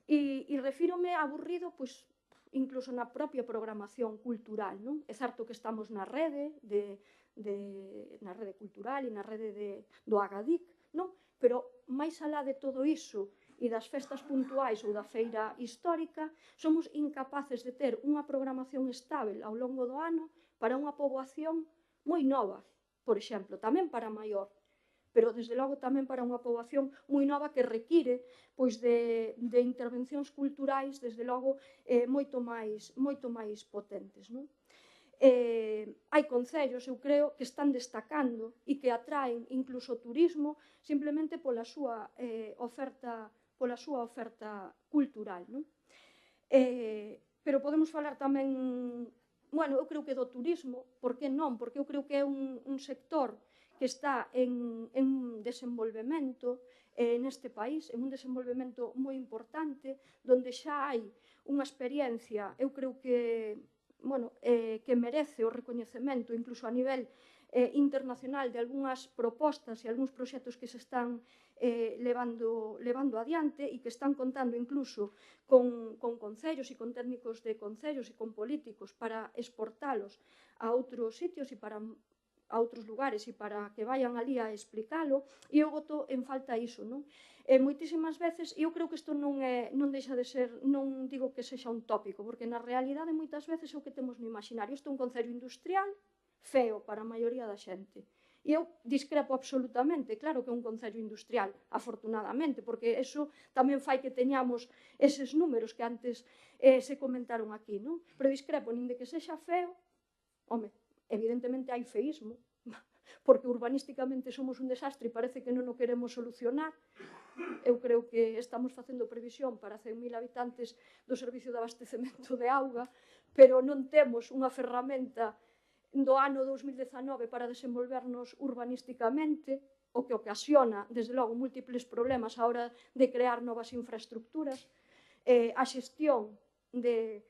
E refírome a aburrido, pois, incluso na propia programación cultural, non? É certo que estamos na rede na rede cultural e na rede do Agadic, non? Pero máis alá de todo iso e das festas puntuais ou da feira histórica, somos incapaces de ter unha programación estável ao longo do ano para unha poboación moi nova, por exemplo, tamén para maior, pero desde logo tamén para unha poboación moi nova que require pois de intervencións culturais, desde logo, moito máis potentes, non? Hai concellos, eu creo, que están destacando e que atraen incluso turismo simplemente pola súa oferta cultural, non? Pero podemos falar tamén, bueno, eu creo que do turismo, por que non? Porque eu creo que é un sector que está en desenvolvemento neste país, en un desenvolvemento moi importante, donde xa hai unha experiencia, eu creo que, bueno, que merece o recoñecemento, incluso a nivel internacional, de algunhas propostas e algúns proxectos que se están levando adiante e que están contando incluso con concellos e con técnicos de concellos e con políticos para exportalos a outros sitios e para a outros lugares e para que vayan ali a explicalo, e eu boto en falta iso, non? Moitísimas veces, eu creo que isto non deixa de ser, non digo que sexa un tópico, porque na realidade moitas veces é o que temos no imaginario. Isto é un concello industrial feo para a maioría da xente. E eu discrepo absolutamente, claro que é un concello industrial, afortunadamente, porque eso tamén fai que teñamos eses números que antes se comentaron aquí, non? Pero discrepo nin de que sexa feo, home, evidentemente hai feísmo, porque urbanísticamente somos un desastre e parece que non o queremos solucionar. Eu creo que estamos facendo previsión para 100.000 habitantes do servicio de abastecemento de auga, pero non temos unha ferramenta do ano 2019 para desenvolvernos urbanísticamente, o que ocasiona, desde logo, múltiples problemas a hora de crear novas infraestructuras, a xestión de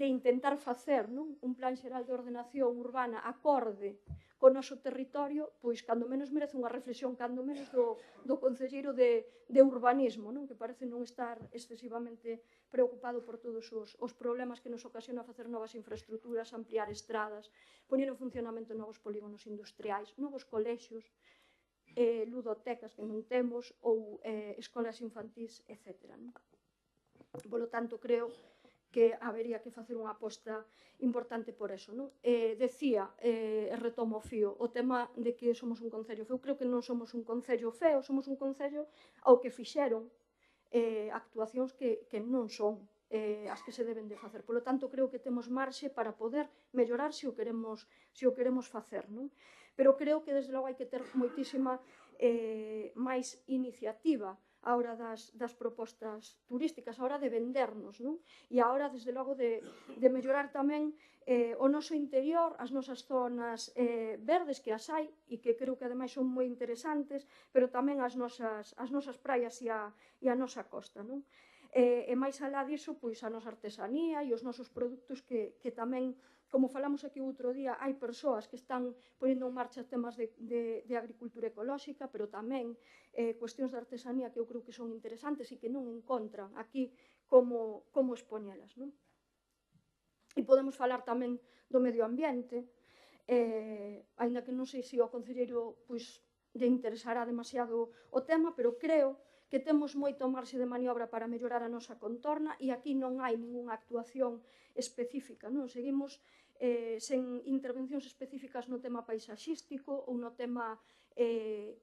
intentar facer un plan xeral de ordenación urbana acorde co noso territorio, pois cando menos merece unha reflexión, cando menos do concelleiro de urbanismo, que parece non estar excesivamente preocupado por todos os problemas que nos ocasiona facer novas infraestructuras, ampliar estradas, poñer en funcionamento novos polígonos industriais, novos colexios, ludotecas que non temos, ou escolas infantís, etc. Polo tanto, creo que habería que facer unha aposta importante por eso, non? Decía, retomo o fío, o tema de que somos un concello feo. Eu creo que non somos un concello feo, somos un concello ao que fixeron actuacións que non son as que se deben de facer. Polo tanto, creo que temos marxe para poder mellorar se o queremos facer, non? Pero creo que, desde logo, hai que ter moitísima máis iniciativa a hora das propostas turísticas, a hora de vendernos, non? E a hora, desde logo, de mellorar tamén o noso interior, as nosas zonas verdes, que as hai, e que creo que ademais son moi interesantes, pero tamén as nosas praias e a nosa costa, non? E máis alá diso, pois a nosa artesanía e os nosos produtos que tamén, como falamos aquí outro día, hai persoas que están ponendo en marcha temas de agricultura ecolóxica, pero tamén cuestións de artesanía que eu creo que son interesantes e que non encontran aquí como expoñelas, non? E podemos falar tamén do medio ambiente, aínda que non sei se o concelleiro lle interesará demasiado o tema, pero creo que temos moito marxe de maniobra para mellorar a nosa contorna e aquí non hai ningunha actuación específica, non? Seguimos sen intervencións específicas no tema paisaxístico ou no tema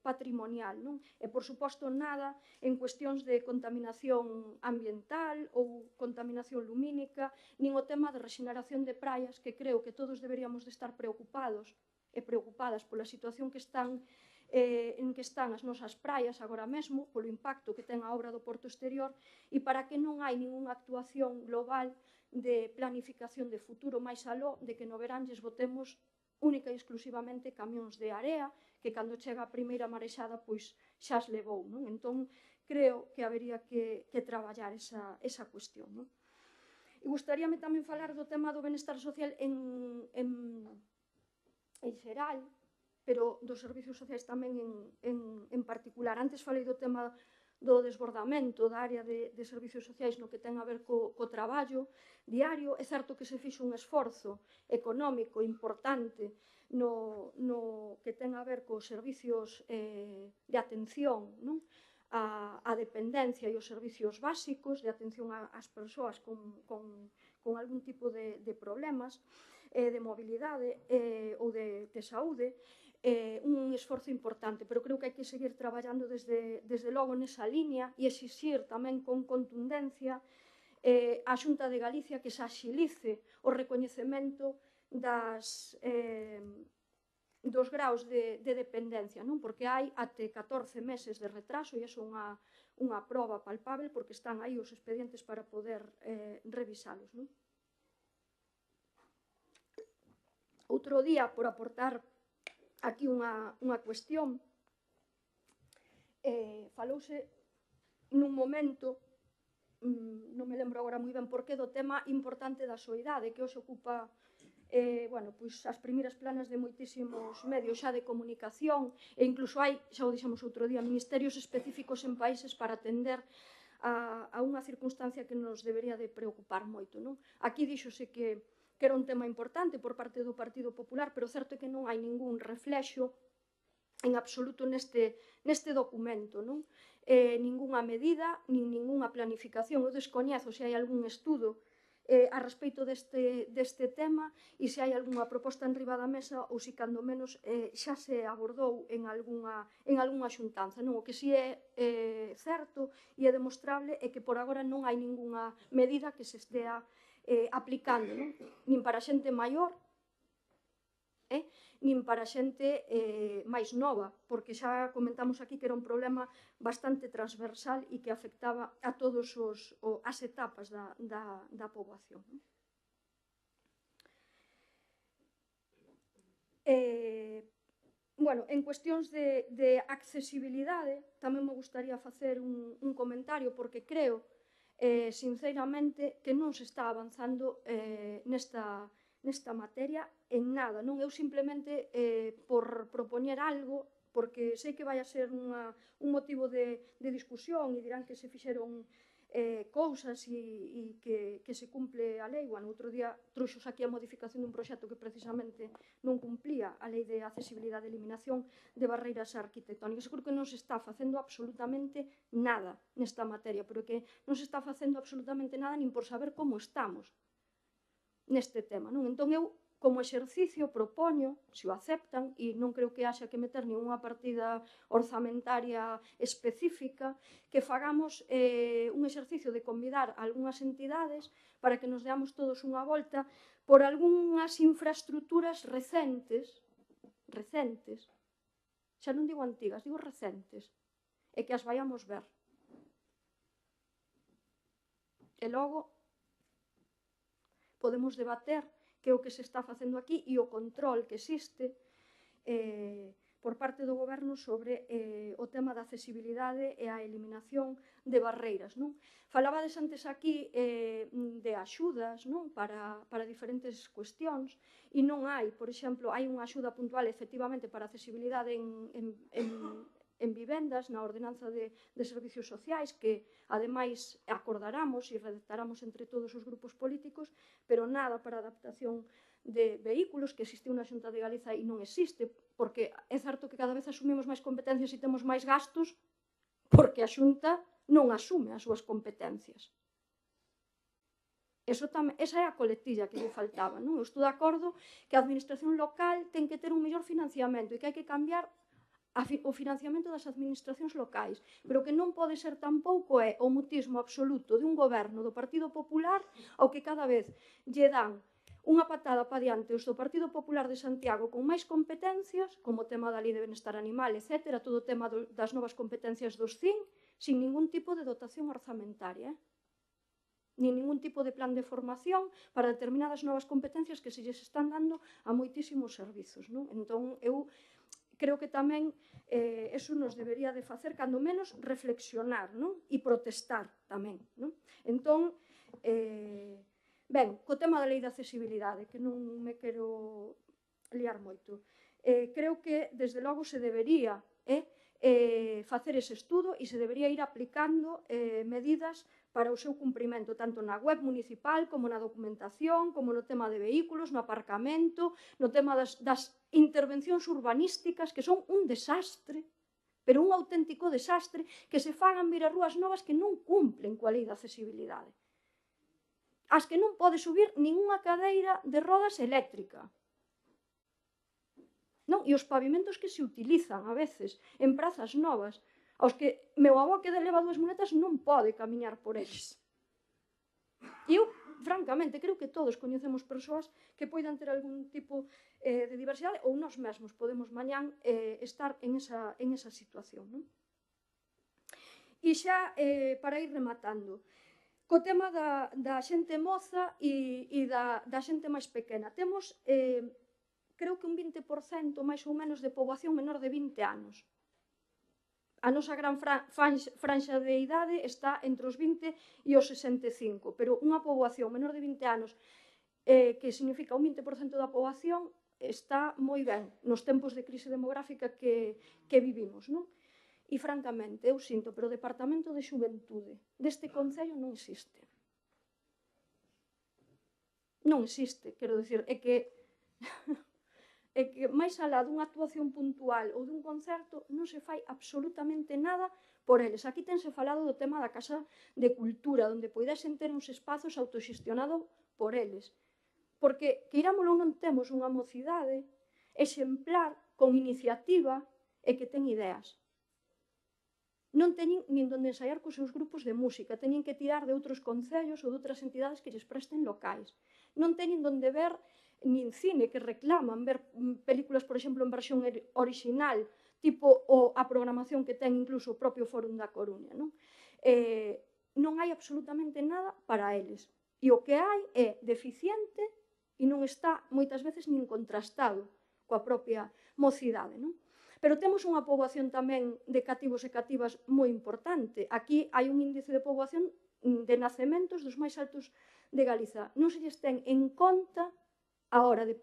patrimonial, non? E, por suposto, nada en cuestións de contaminación ambiental ou contaminación lumínica, nin o tema de rexeneración de praias, que creo que todos deberíamos de estar preocupados e preocupadas pola situación que están en que están as nosas praias agora mesmo, polo impacto que ten a obra do Porto Exterior, e para que non hai ningunha actuación global de planificación de futuro máis aló de que no verán lles botemos única e exclusivamente camións de area que cando chega a primeira marexada pois xa as levou, non? Entón creo que habería que traballar esa cuestión, non? E gustaríame tamén falar do tema do benestar social en xeral, pero dos servicios sociais tamén en particular. Antes falei do tema do desbordamento da área de servicios sociais no que ten a ver co traballo diario. É certo que se fixo un esforzo económico importante no que ten a ver cos servicios de atención, non? A dependencia e os servicios básicos de atención ás persoas con algún tipo de problemas de mobilidade ou de saúde, un esforzo importante, pero creo que hai que seguir traballando desde logo nesa línea e exixir tamén con contundencia a Xunta de Galicia que se axilice o recoñecemento dos graus de dependencia, non? Porque hai até 14 meses de retraso e iso é unha proba palpable porque están aí os expedientes para poder revisalos, non? Outro día, por aportar aquí unha cuestión, falouse nun momento, non me lembro agora moi ben por que, do tema importante da soidade, que hoxe ocupa as primeiras planas de moitísimos medios xa de comunicación, e incluso hai, xa o dixemos outro día, ministerios específicos en países para atender a unha circunstancia que nos debería de preocupar moito, non? Aquí díxose que era un tema importante por parte do Partido Popular, pero certo é que non hai ningún reflexo en absoluto neste documento, non? Ningunha medida, nin ningunha planificación. Eu descoñezo se hai algún estudo a respeito deste tema e se hai algunha proposta enriba da mesa ou se cando menos xa se abordou en algunha xuntanza, non? O que si é certo e é demostrable é que por agora non hai ningunha medida que se estea aplicando, non? Nin para xente maior, nin para xente máis nova, porque xa comentamos aquí que era un problema bastante transversal e que afectaba a todas as etapas da poboación. En cuestións de accesibilidade, tamén me gustaría facer un comentario, porque creo sinceramente que non se está avanzando nesta materia en nada, non? Eu simplemente por propoñer algo, porque sei que vai a ser un motivo de discusión e dirán que se fixeron cousas e que se cumple a lei. Outro día trouxos aquí a modificación dun proxecto que precisamente non cumplía a lei de accesibilidade e eliminación de barreiras arquitectónicas. Eu creo que non se está facendo absolutamente nada nesta materia, pero que non se está facendo absolutamente nada nin por saber como estamos neste tema, non? Entón eu, como exercicio, propoño, se o aceptan, e non creo que haxa que meter ninguna partida orzamentaria específica, que fagamos un exercicio de convidar a algunhas entidades para que nos deamos todos unha volta por algunhas infraestructuras recentes, xa non digo antigas, digo recentes, e que as vayamos ver. E logo podemos debater que é o que se está facendo aquí e o control que existe por parte do Goberno sobre o tema da accesibilidade e a eliminación de barreiras, non? Falabades antes aquí de axudas, non? Para diferentes cuestións e non hai, por exemplo, hai unha axuda puntual efectivamente para a accesibilidade en vivendas na ordenanza de servicios sociais que ademais acordaramos e redactaramos entre todos os grupos políticos, pero nada para a adaptación de vehículos que existe na Xunta de Galiza e non existe, porque é certo que cada vez asumimos máis competencias e temos máis gastos porque a Xunta non asume as súas competencias. Esa é a coletilla que lle faltaba, non? Eu estou de acordo que a administración local ten que ter un mellor financiamento e que hai que cambiar o financiamento das administracións locais, pero que non pode ser tampouco é o mutismo absoluto de un goberno do Partido Popular ao que cada vez lle dan unha patada para diante os do Partido Popular de Santiago con máis competencias, como o tema da Lei de Benestar Animal, etc., todo o tema das novas competencias dos CIN, sin ningún tipo de dotación orzamentaria, nin ningún tipo de plan de formación para determinadas novas competencias que se lles están dando a moitísimos servizos. Non? Entón, eu creo que tamén eso nos debería de facer, cando menos, reflexionar, non? E protestar tamén. Non? Entón, ben, co tema da lei de accesibilidade, que non me quero liar moito, creo que, desde logo, se debería facer ese estudo e se debería ir aplicando medidas para o seu cumprimento, tanto na web municipal como na documentación, como no tema de vehículos, no aparcamento, no tema das intervencións urbanísticas, que son un desastre, pero un auténtico desastre, que se fagan vir a rúas novas que non cumplen coa lei de accesibilidade. As que non pode subir ningunha cadeira de rodas eléctrica. Non? E os pavimentos que se utilizan a veces en prazas novas, aos que meu avó que leva 2 muletas non pode camiñar por eles. E eu, francamente, creo que todos coñecemos persoas que poidan ter algún tipo de diversidade, ou nós mesmos podemos mañán estar en esa situación. Non? E xa, para ir rematando, co tema da xente moza e da xente máis pequena. Temos, creo que un 20% máis ou menos de poboación menor de 20 anos. A nosa gran franxa de idade está entre os 20 e os 65, pero unha poboación menor de 20 anos, que significa un 20% da poboación, está moi ben nos tempos de crise demográfica que vivimos, non? E, francamente, eu sinto, pero o Departamento de Xuventude deste Concello non existe. Non existe, quero dicir, é que máis alá dunha actuación puntual ou dun concerto non se fai absolutamente nada por eles. Aquí tense falado do tema da Casa de Cultura, onde poidesen ter uns espazos autoxestionados por eles. Porque, queirámolo, non temos unha mocidade exemplar, con iniciativa e que ten ideas. Non teñen nin onde ensaiar cos seus grupos de música, teñen que tirar de outros concellos ou de outras entidades que lles presten locais. Non teñen onde ver nin cine, que reclaman ver películas, por exemplo, en versión original, tipo a programación que ten incluso o propio Fórum da Coruña. Non hai absolutamente nada para eles. E o que hai é deficiente e non está moitas veces nin contrastado coa propia mocidade. Pero temos unha poboación tamén de cativos e cativas moi importante. Aquí hai un índice de poboación de nacementos dos máis altos de Galiza. Non se lles ten en conta a hora de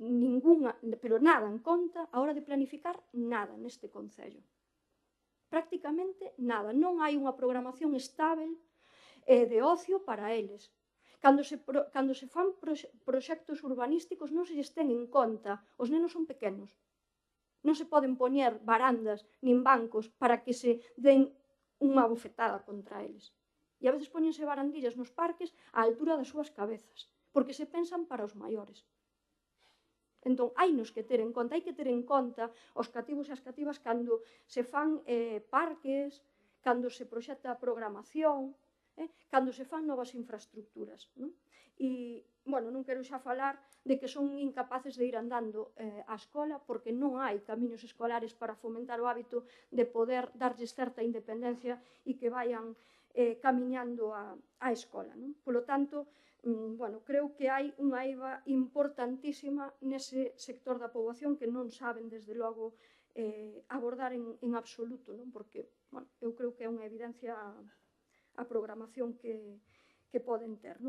ninguna, pero nada en conta, a hora de planificar nada neste Concello. Prácticamente nada. Non hai unha programación estável de ocio para eles. Cando se fan proxectos urbanísticos non se lles ten en conta. Os nenos son pequenos. Non se poden poñer barandas nin bancos para que se den unha bofetada contra eles. E a veces poñense barandillas nos parques á altura das súas cabezas, porque se pensan para os maiores. Entón, hai que ter en conta os cativos e as cativas cando se fan parques, cando se proxecta programación, cando se fan novas infraestructuras. E, non quero xa falar de que son incapaces de ir andando á escola porque non hai camiños escolares para fomentar o hábito de poder darlles certa independencia e que vayan camiñando á escola. Polo tanto, creo que hai unha eiva importantísima nese sector da poboación que non saben, desde logo, abordar en absoluto, porque eu creo que é unha evidencia a programación que poden ter.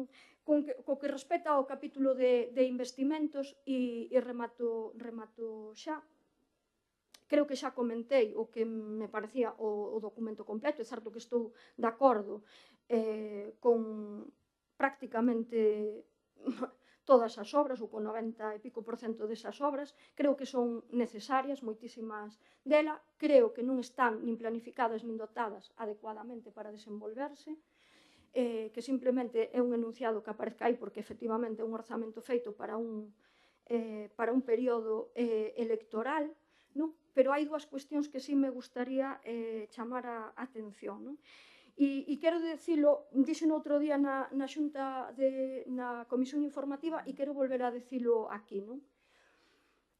Co que respecta ao capítulo de investimentos, e remato xa, creo que xa comentei o que me parecía o documento completo. É certo que estou de acordo con prácticamente todas as obras, ou con 90 e pico % desas obras. Creo que son necesarias, moitísimas dela. Creo que non están nin planificadas nin dotadas adecuadamente para desenvolverse, que simplemente é un enunciado que aparezca aí porque efectivamente é un orzamento feito para un período electoral. non? Pero hai dúas cuestións que sí me gustaría chamar a atención, non? E quero dicilo, dixeno outro día na xunta na comisión informativa e quero volver a dicilo aquí, non?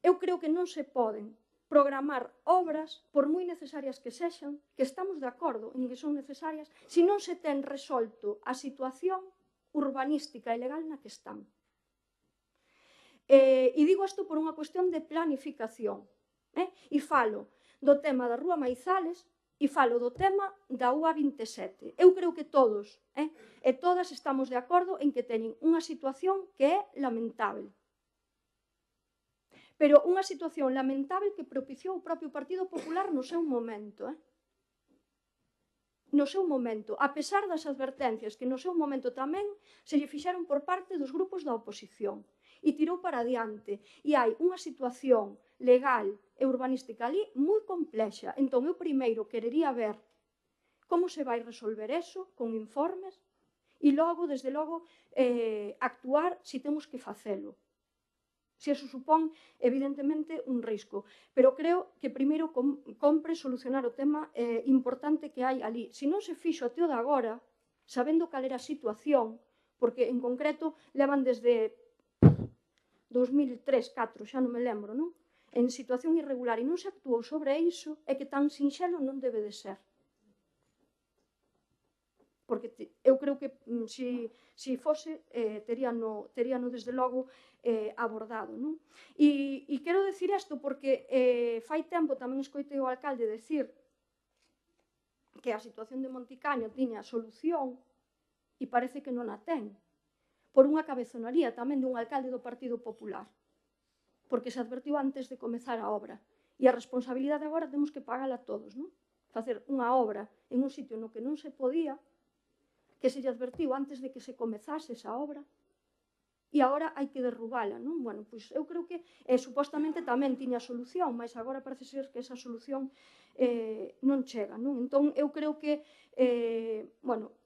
Eu creo que non se poden programar obras, por moi necesarias que sexan, que estamos de acordo en que son necesarias, se non se ten resolto a situación urbanística e legal na que están. E digo isto por unha cuestión de planificación. E falo do tema da Rúa Maizales e falo do tema da UA 27. Eu creo que todos e todas estamos de acordo en que teñen unha situación que é lamentable. Pero unha situación lamentable que propiciou o propio Partido Popular no seu momento. No seu momento, a pesar das advertencias que no seu momento tamén se lle fixeron por parte dos grupos da oposición. E tirou para adiante. E hai unha situación legal e urbanística ali moi complexa. Entón, eu primeiro querería ver como se vai resolver eso, con informes, e logo, desde logo, actuar se temos que facelo. Se eso supón, evidentemente, un risco. Pero creo que primeiro compre solucionar o tema importante que hai ali. Se non se fixo até o de agora, sabendo cal era a situación, porque en concreto levan desde 2003-2004, xa non me lembro, non? En situación irregular, e non se actuou sobre iso, é que tan sinxelo non debe de ser. Porque eu creo que se fose, teríano desde logo abordado, non? E quero decir isto porque fai tempo tamén escoitei o alcalde decir que a situación de Monticaño tiña solución e parece que non a ten, por unha cabezonaría tamén dun alcalde do Partido Popular, porque se advertiu antes de comezar a obra. E a responsabilidade agora temos que pagala todos, non? Facer unha obra en un sitio no que non se podía, que se lle advertiu antes de que se comezase esa obra, e agora hai que derrubala, non? Bueno, pois eu creo que supostamente tamén tiña solución, mas agora parece ser que esa solución non chega, non? Entón, eu creo que,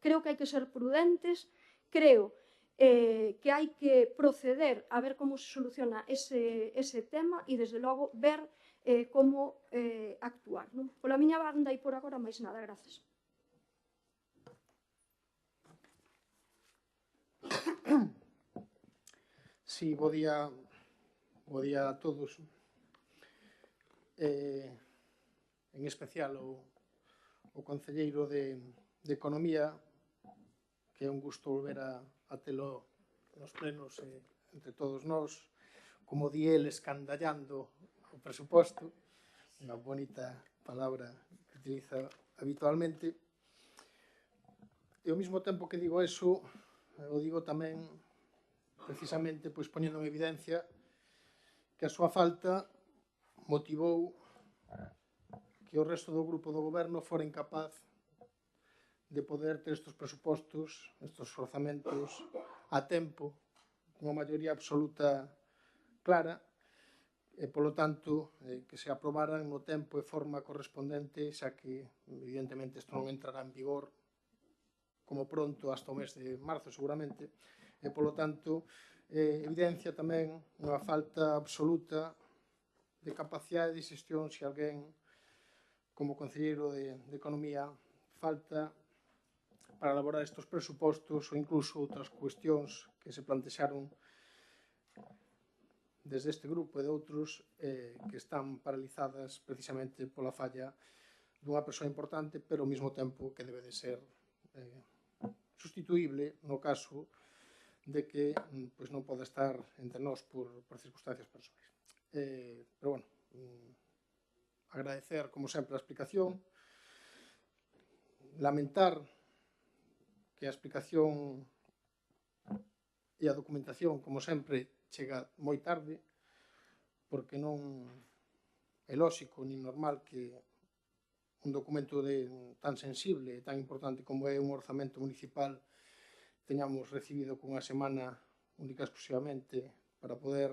creo que hai que ser prudentes, creo que hai que proceder a ver como se soluciona ese tema e, desde logo, ver como actuar, non? Pola miña banda e por agora máis nada, grazas. Sí, bo día a todos. En especial o concelleiro de Economía, que é un gusto volver a telo nos plenos entre todos nós, como di el, escandallando o presuposto, unha bonita palabra que utiliza habitualmente. E ao mesmo tempo que digo eso, o digo tamén precisamente poñendo en evidencia que a súa falta motivou que o resto do grupo do goberno fora incapaz de poder ter estes presupostos, estes orzamentos a tempo, con unha maioría absoluta clara, e, polo tanto, que se aprobaran no tempo e forma correspondente, xa que, evidentemente, isto non entrará en vigor como pronto hasta o mes de marzo, seguramente, e, polo tanto, evidencia tamén unha falta absoluta de capacidade de xestión se alguén, como concelleiro de Economía, falta para elaborar estes presupostos ou incluso outras cuestións que se plantexaron desde este grupo e de outros que están paralizadas precisamente pola falla dunha persoa importante, pero ao mesmo tempo que debe de ser sustituíble no caso de que non poda estar entre nós por circunstancias persoais. Pero, bueno, agradecer, como sempre, a explicación, lamentar que a explicación e a documentación, como sempre, chega moi tarde, porque non é lóxico ni normal que un documento tan sensible e tan importante como é un orzamento municipal teñamos recibido con unha semana única e exclusivamente para poder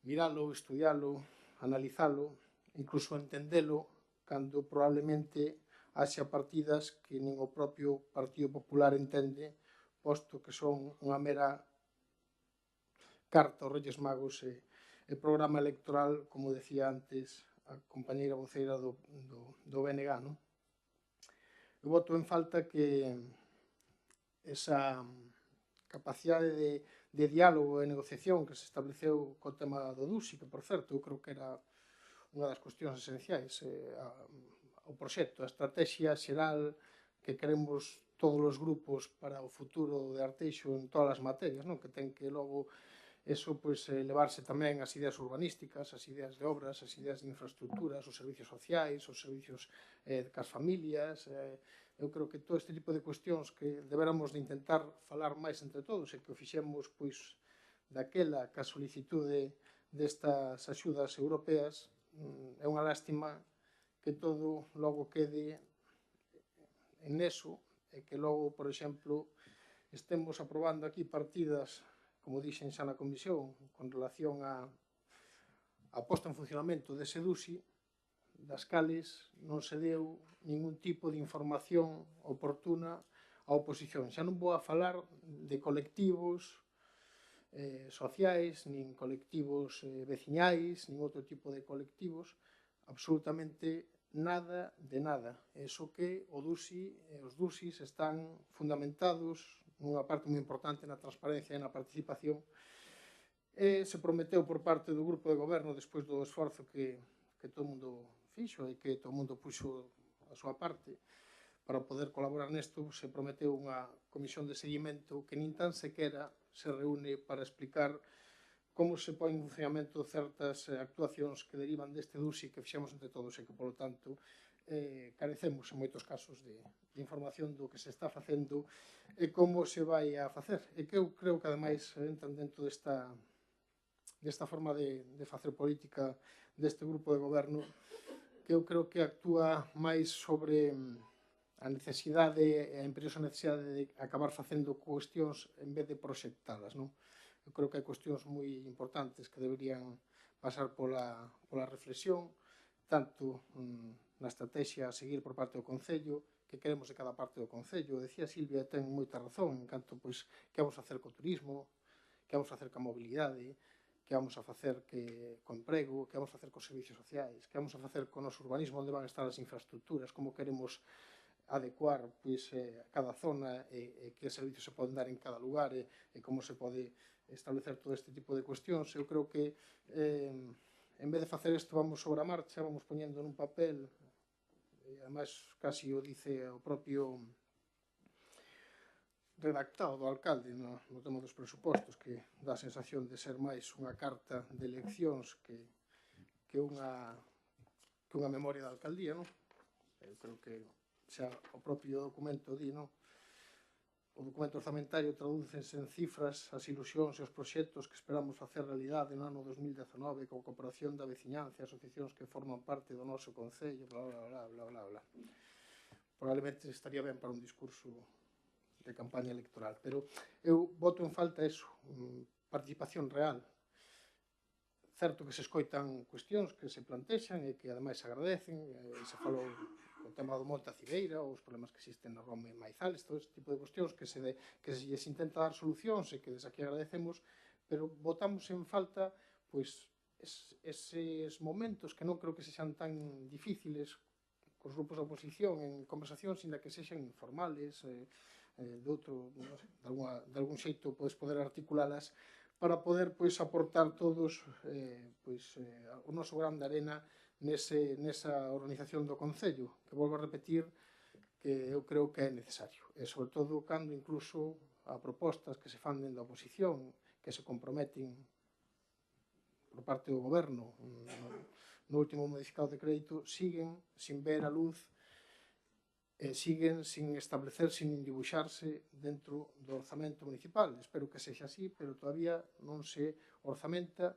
miralo, estudialo, analizalo, incluso entendelo, cando probablemente haxa partidas que nin o propio Partido Popular entende, posto que son unha mera carta aos Reyes Magos e programa electoral, como decía antes a compañeira voceira do BNG, non? Eu voto en falta que esa capacidade de diálogo e negociación que se estableceu co tema do DUSI, que, por certo, eu creo que era unha das cuestións esenciais, o proxecto, a estrategia xeral que queremos todos os grupos para o futuro de Arteixo en todas as materias, non? Que ten que logo eso levarse tamén ás ideas urbanísticas, ás ideas de obras, ás ideas de infraestructuras, os servicios sociais, os servicios cas familias. Eu creo que todo este tipo de cuestións que deberamos de intentar falar máis entre todos e que o fixemos daquela ca solicitude destas axudas europeas, é unha lástima que todo logo quede en eso e que logo, por exemplo, estemos aprobando aquí partidas, como dixen xa na comisión, con relación a posta en funcionamento dese DUSI, das cales non se deu ningún tipo de información oportuna á oposición. Xa non vou a falar de colectivos sociais, nin colectivos veciñais, nin outro tipo de colectivos, absolutamente nada de nada. Eso que os DUSIs están fundamentados nunha parte moi importante na transparencia e na participación, e se prometeu por parte do grupo de goberno, despois do esforzo que todo o mundo fixo e que todo o mundo puxo a súa parte para poder colaborar nesto, se prometeu unha comisión de seguimento que nin tan sequera se reúne para explicar como se pon en funcionamento certas actuacións que derivan deste DUSI que fixemos entre todos e que, polo tanto, carecemos en moitos casos de información do que se está facendo e como se vai a facer. E que eu creo que, ademais, entran dentro desta forma de facer política deste grupo de goberno, que eu creo que actúa máis sobre a necesidade e a imperiosa necesidade de acabar facendo cuestións en vez de proxectalas, non? Eu creo que hai cuestións moi importantes que deberían pasar pola reflexión, tanto na estrategia a seguir por parte do Concello, que queremos de cada parte do Concello. Decía Silvia, ten moita razón, en canto, que vamos a facer co turismo, que vamos a facer ca mobilidade, que vamos a facer co emprego, que vamos a facer cos servicios sociais, que vamos a facer con os urbanismo, onde van estar as infraestructuras, como queremos adecuar cada zona e que servicios se poden dar en cada lugar e como se pode establecer todo este tipo de cuestións. Eu creo que en vez de facer isto vamos sobre a marcha, vamos poñendo nun papel, e ademais casi o dice o propio redactado do alcalde no tema dos presupostos, que dá a sensación de ser máis unha carta de eleccións que unha memoria da alcaldía, non? Eu creo que xa o propio documento di, non? O documento orzamentario tradúcense en cifras as ilusións e os proxectos que esperamos facer realidade no ano 2019 coa cooperación da veciñanza e asociacións que forman parte do noso Concello, bla, bla, bla, bla, bla, bla. Probablemente estaría ben para un discurso de campaña electoral, pero eu voto en falta eso, participación real. Certo que se escoitan cuestións que se plantexan e que ademais se agradecen, se falou o tema do Monte Cibeira, os problemas que existen na Roma e Maizales, todo este tipo de cuestións que se lles intenta dar solucións e que desde aquí agradecemos, pero votamos en falta eses momentos que non creo que sexan tan difíciles cos grupos da oposición en conversacións, ainda que sexan informales, de algún xeito podes poder articulalas para poder aportar todos o noso gran de arena nesa organización do Concello, que volvo a repetir que eu creo que é necesario, e sobre todo cando incluso a propostas que se fan dentro da oposición, que se comprometen por parte do goberno no último modificado de crédito, siguen sin ver a luz, siguen sin establecerse, sin dibuixarse dentro do orzamento municipal. Espero que sexa así, pero todavía non se orzamenta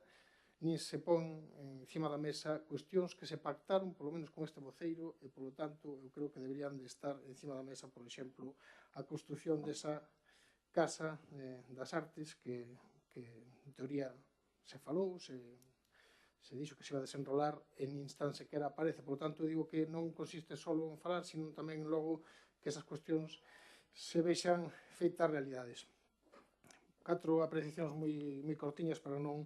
nin se pon encima da mesa cuestións que se pactaron, polo menos con este voceiro, e, polo tanto, eu creo que deberían de estar encima da mesa, por exemplo, a construción desa Casa das Artes que en teoría se falou, se dixo que se iba a desenrolar e nin tan sequera aparece. Por tanto, digo que non consiste só en falar, sino tamén logo que esas cuestións se vexan feitas realidades. 4 apreciacións moi cortiñas para non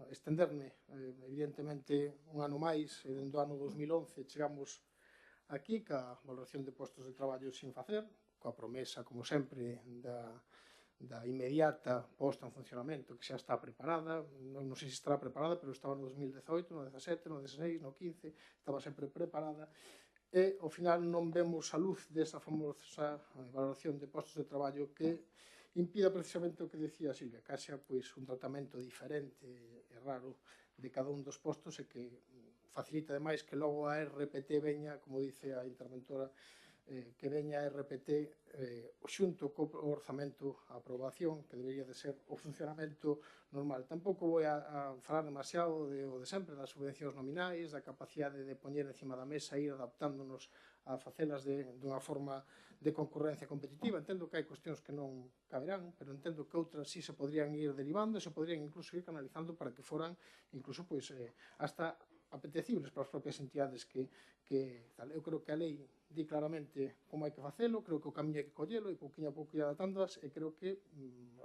estenderme, evidentemente, un ano máis, e dentro do ano 2011 chegamos aquí ca valoración de postos de traballo sin facer, coa promesa, como sempre, da inmediata posta en funcionamento, que xa está preparada, non sei se estará preparada, pero estaba no 2018, no 17, no 16, no 15, estaba sempre preparada, e ao final non vemos a luz desa famosa valoración de postos de traballo que impida precisamente o que decía Silvia, que haxa un tratamento diferente e raro de cada un dos postos e que facilita ademais que logo a RPT veña, como dice a interventora, que veña a RPT xunto co orzamento a aprobación, que debería de ser o funcionamento normal. Tampouco vou a falar demasiado o de sempre, das subvencións nominais, da capacidade de poñer encima da mesa e ir adaptándonos a facelas dunha forma de concurrencia competitiva. Entendo que hai cuestións que non caberán, pero entendo que outras sí se podrían ir derivando e se podrían incluso ir canalizando para que foran incluso hasta apetecibles para as propias entidades que tal. Eu creo que a lei di claramente como hai que facelo, creo que o camiño hai que collelo e pouquinho a pouco ir adaptándoas e creo que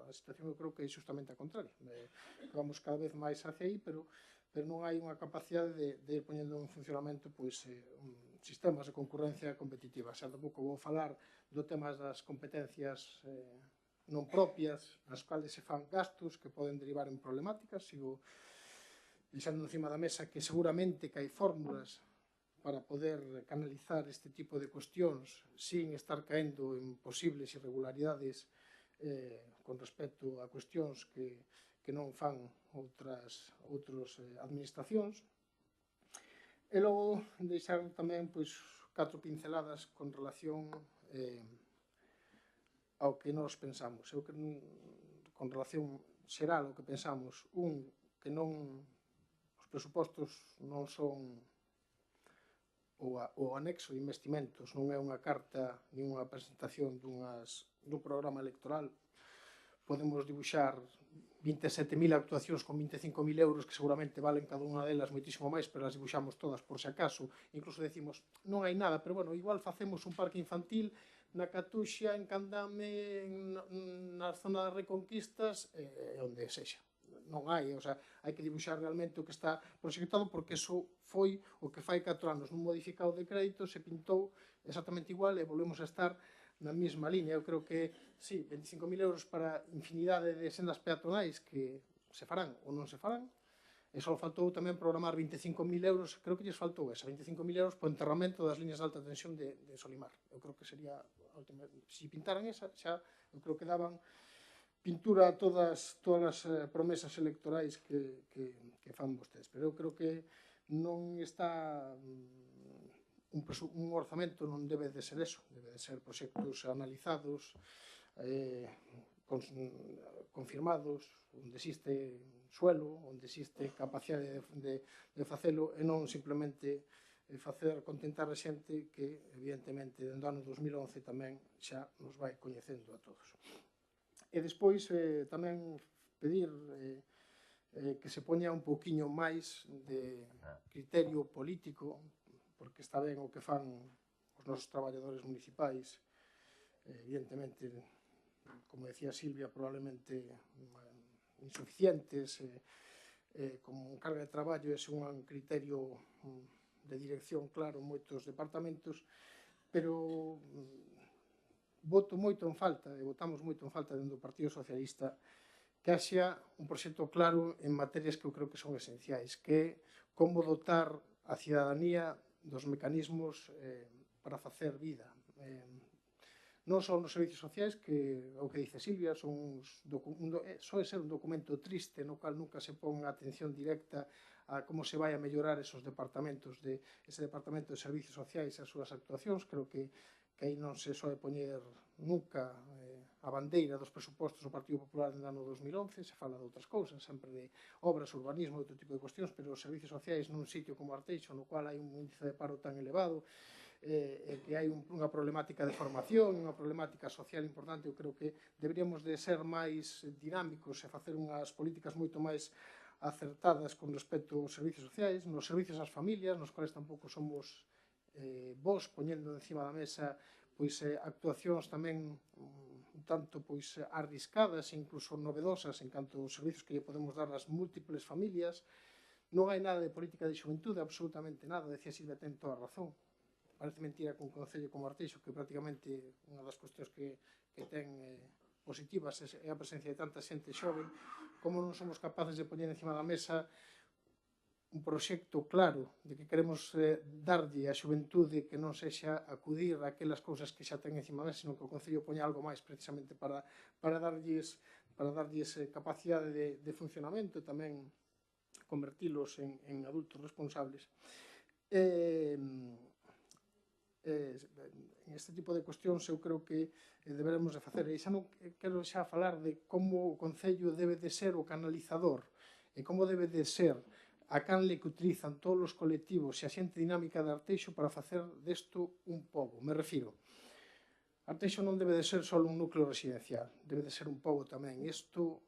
a situación eu creo que é justamente a contraria. Vamos cada vez máis hacia aí, pero non hai unha capacidade de ir poñendo en funcionamento sistemas de concurrencia competitiva. Xa tampouco vou falar do tema das competencias non propias, nas quales se fan gastos que poden derivar en problemáticas. Sigo deixando encima da mesa que seguramente que hai fórmulas para poder canalizar este tipo de cuestións sin estar caendo en posibles irregularidades con respecto a cuestións que non fan outras administracións. E logo deixar tamén 4 pinceladas con relación ao que nós pensamos. Eu con relación xeral ao que pensamos, que non os presupostos non son o anexo de investimentos, non é unha carta ni unha presentación dun programa electoral. Podemos dibuixar 27.000 actuacións con 25.000 euros que seguramente valen cada unha delas moitísimo máis, pero as dibuixamos todas por se acaso. Incluso decimos, non hai nada, pero bueno, igual facemos un parque infantil na Catuxa, en Candame, na zona das Reconquistas, onde sexa. Non hai, hai que dibuixar realmente o que está proxectado, porque iso foi o que fai 4 anos nun modificado de crédito se pintou exactamente igual e volvemos a estar na mesma línea. Eu creo que, sí, 25.000 euros para infinidade de sendas peatonais que se farán ou non se farán, e só faltou tamén programar 25.000 euros, creo que lles faltou esa, 25.000 euros para o enterramento das liñas de alta tensión de Solimar. Eu creo que sería, se pintaran esa, xa eu creo que daban pintura a todas as promesas electorais que fan vostedes. Pero eu creo que non está un orzamento, non debe de ser eso, debe de ser proxectos analizados, confirmados, onde existe suelo, onde existe capacidade de facelo e non simplemente facer contentar a xente que, evidentemente, dentro do ano 2011 tamén xa nos vai coñecendo a todos. E despois tamén pedir que se poña un pouquiño máis de criterio político, porque está ben o que fan os nosos traballadores municipais, evidentemente, como decía Silvia, probablemente insuficientes, con carga de traballo e sen un criterio de dirección claro en moitos departamentos, pero voto moito en falta, e votamos moito en falta dentro do Partido Socialista, que haxa un proxecto claro en materias que eu creo que son esenciais, que é como dotar a cidadanía dos mecanismos para facer vida. Non só nos servicios sociais, que o que dice Silvia, soe ser un documento triste no cual nunca se pon atención directa a como se vai a mellorar esos departamentos ese departamento de servicios sociais e as súas actuacións. Creo que aí non se soe poñer nunca a bandeira dos presupostos do Partido Popular no ano 2011, se fala de outras cousas, sempre de obras, urbanismo, outro tipo de cuestións, pero os servicios sociais nun sitio como Arteixo, no cual hai un índice de paro tan elevado, que hai unha problemática de formación, unha problemática social importante. Eu creo que deberíamos de ser máis dinámicos e facer unhas políticas moito máis acertadas con respecto aos servicios sociais, nos servicios ás familias, nos cuales tampouco somos vos poñendo encima da mesa actuacións tamén un tanto pois arriscadas e incluso novedosas en canto aos servizos que lle podemos dar ás múltiples familias. Non hai nada de política de xuventude, absolutamente nada, decía Silvia, ten toda a razón. Parece mentira que un concello como Arteixo, que prácticamente unha das cuestións que ten positivas é a presencia de tanta xente xove, como non somos capaces de poñer encima da mesa un proxecto claro de que queremos darlle a xuventude que non sexa acudir a aquelas cousas que xa ten encima da mesa, sino que o Concello poña algo máis precisamente para darlles capacidade de funcionamento e tamén convertilos en adultos responsables. En este tipo de cuestións eu creo que deberemos de facer. E xa non quero xa falar de como o Concello debe de ser o canalizador e como debe de ser a canle que utilizan todos os colectivos e a xente dinámica de Arteixo para facer desto un pobo. Me refiro, Arteixo non debe de ser só un núcleo residencial, debe de ser un pobo tamén. Isto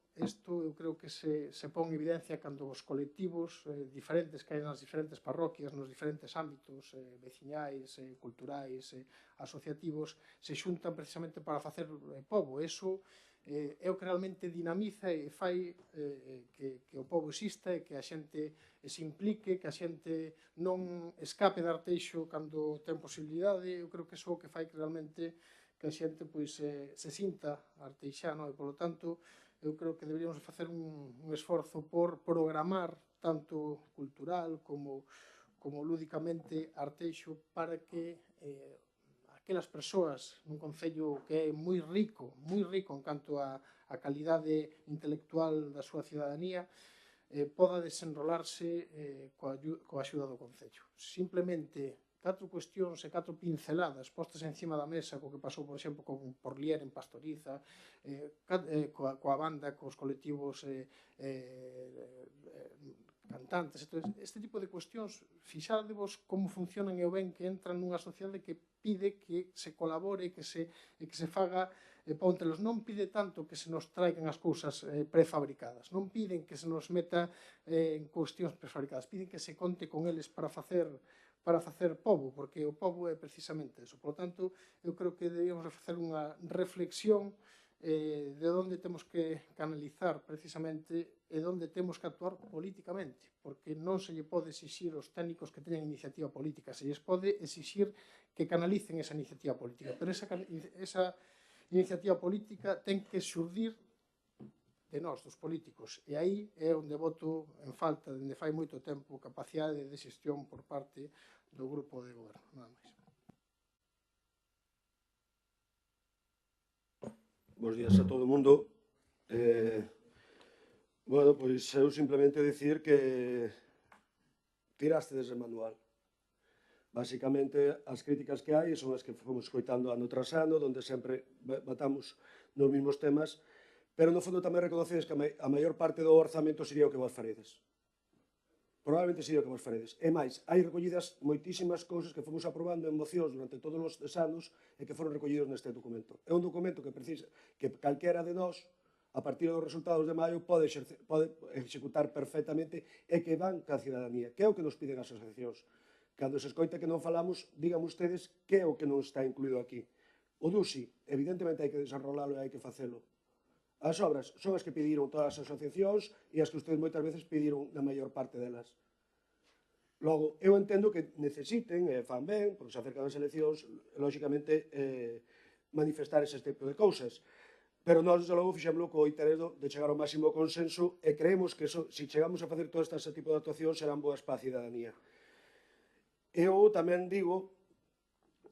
eu creo que se pon en evidencia cando os colectivos diferentes que hai nas diferentes parroquias, nos diferentes ámbitos veciñais, culturais, asociativos, se xuntan precisamente para facer pobo. Eso é o que realmente dinamiza e fai que o pobo exista e que a xente se implique, que a xente non escape de Arteixo cando ten posibilidade. Eu creo que é o que fai que realmente que a xente se sinta arteixano e, polo tanto, eu creo que deberíamos facer un esforzo por programar tanto cultural como lúdicamente Arteixo para que aquelas persoas nun concello que é moi rico en canto a calidade intelectual da súa cidadanía, poda desenrolarse coa axuda do concello. Simplemente 4 cuestións e 4 pinceladas postas encima da mesa co que pasou, por exemplo, con Porlier en Pastoriza, coa banda, cos colectivos cantantes. Este tipo de cuestións, fixádevos como funcionan e o ben que entran nunha sociedade que pide que se colabore e que se faga póntelos. Non pide tanto que se nos traigan as cousas prefabricadas, non piden que se nos meta en cuestións prefabricadas, piden que se conte con eles para facer pobo, porque o pobo é precisamente eso. Por tanto, eu creo que deberíamos facer unha reflexión de onde temos que canalizar precisamente e onde temos que actuar políticamente, porque non se lle pode exixir aos técnicos que teñan iniciativa política, se lles pode exixir que canalicen esa iniciativa política, pero esa iniciativa política ten que xurdir de nós, dos políticos, e aí é onde voto en falta, dende fai moito tempo, capacidade de xestión por parte do grupo de goberno, nada máis. Bos días a todo o mundo. Bueno, pois eu simplemente dicir que tiraste desde o manual. Básicamente, as críticas que hai son as que fomos escoitando ano tras ano, onde sempre batamos nos mesmos temas, pero no fondo tamén reconocedes que a maior parte do orzamento sería o que vos faredes. Probablemente sería o que vos faredes. E máis, hai recollidas moitísimas cousas que fomos aprobando en mocións durante todos os anos e que foron recollidos neste documento. É un documento que calquera de nós, a partir dos resultados de maio, pode executar perfectamente e que van ca cidadanía, que é o que nos piden as asociacións. Cando se escoita que non falamos, digan ustedes que é o que non está incluído aquí. O DUSI, evidentemente hai que desarrollalo e hai que facelo. As obras son as que pediron todas as asociacións e as que ustedes moitas veces pediron na maior parte delas. Logo, eu entendo que necesiten, e fan ben, porque se acercan as eleccións, lógicamente, manifestar ese tipo de cousas. Pero nós, desde logo, fixémoslo co interés de chegar ao máximo consenso e creemos que se chegamos a facer todo este tipo de actuacións serán boas para a cidadanía. Eu tamén digo,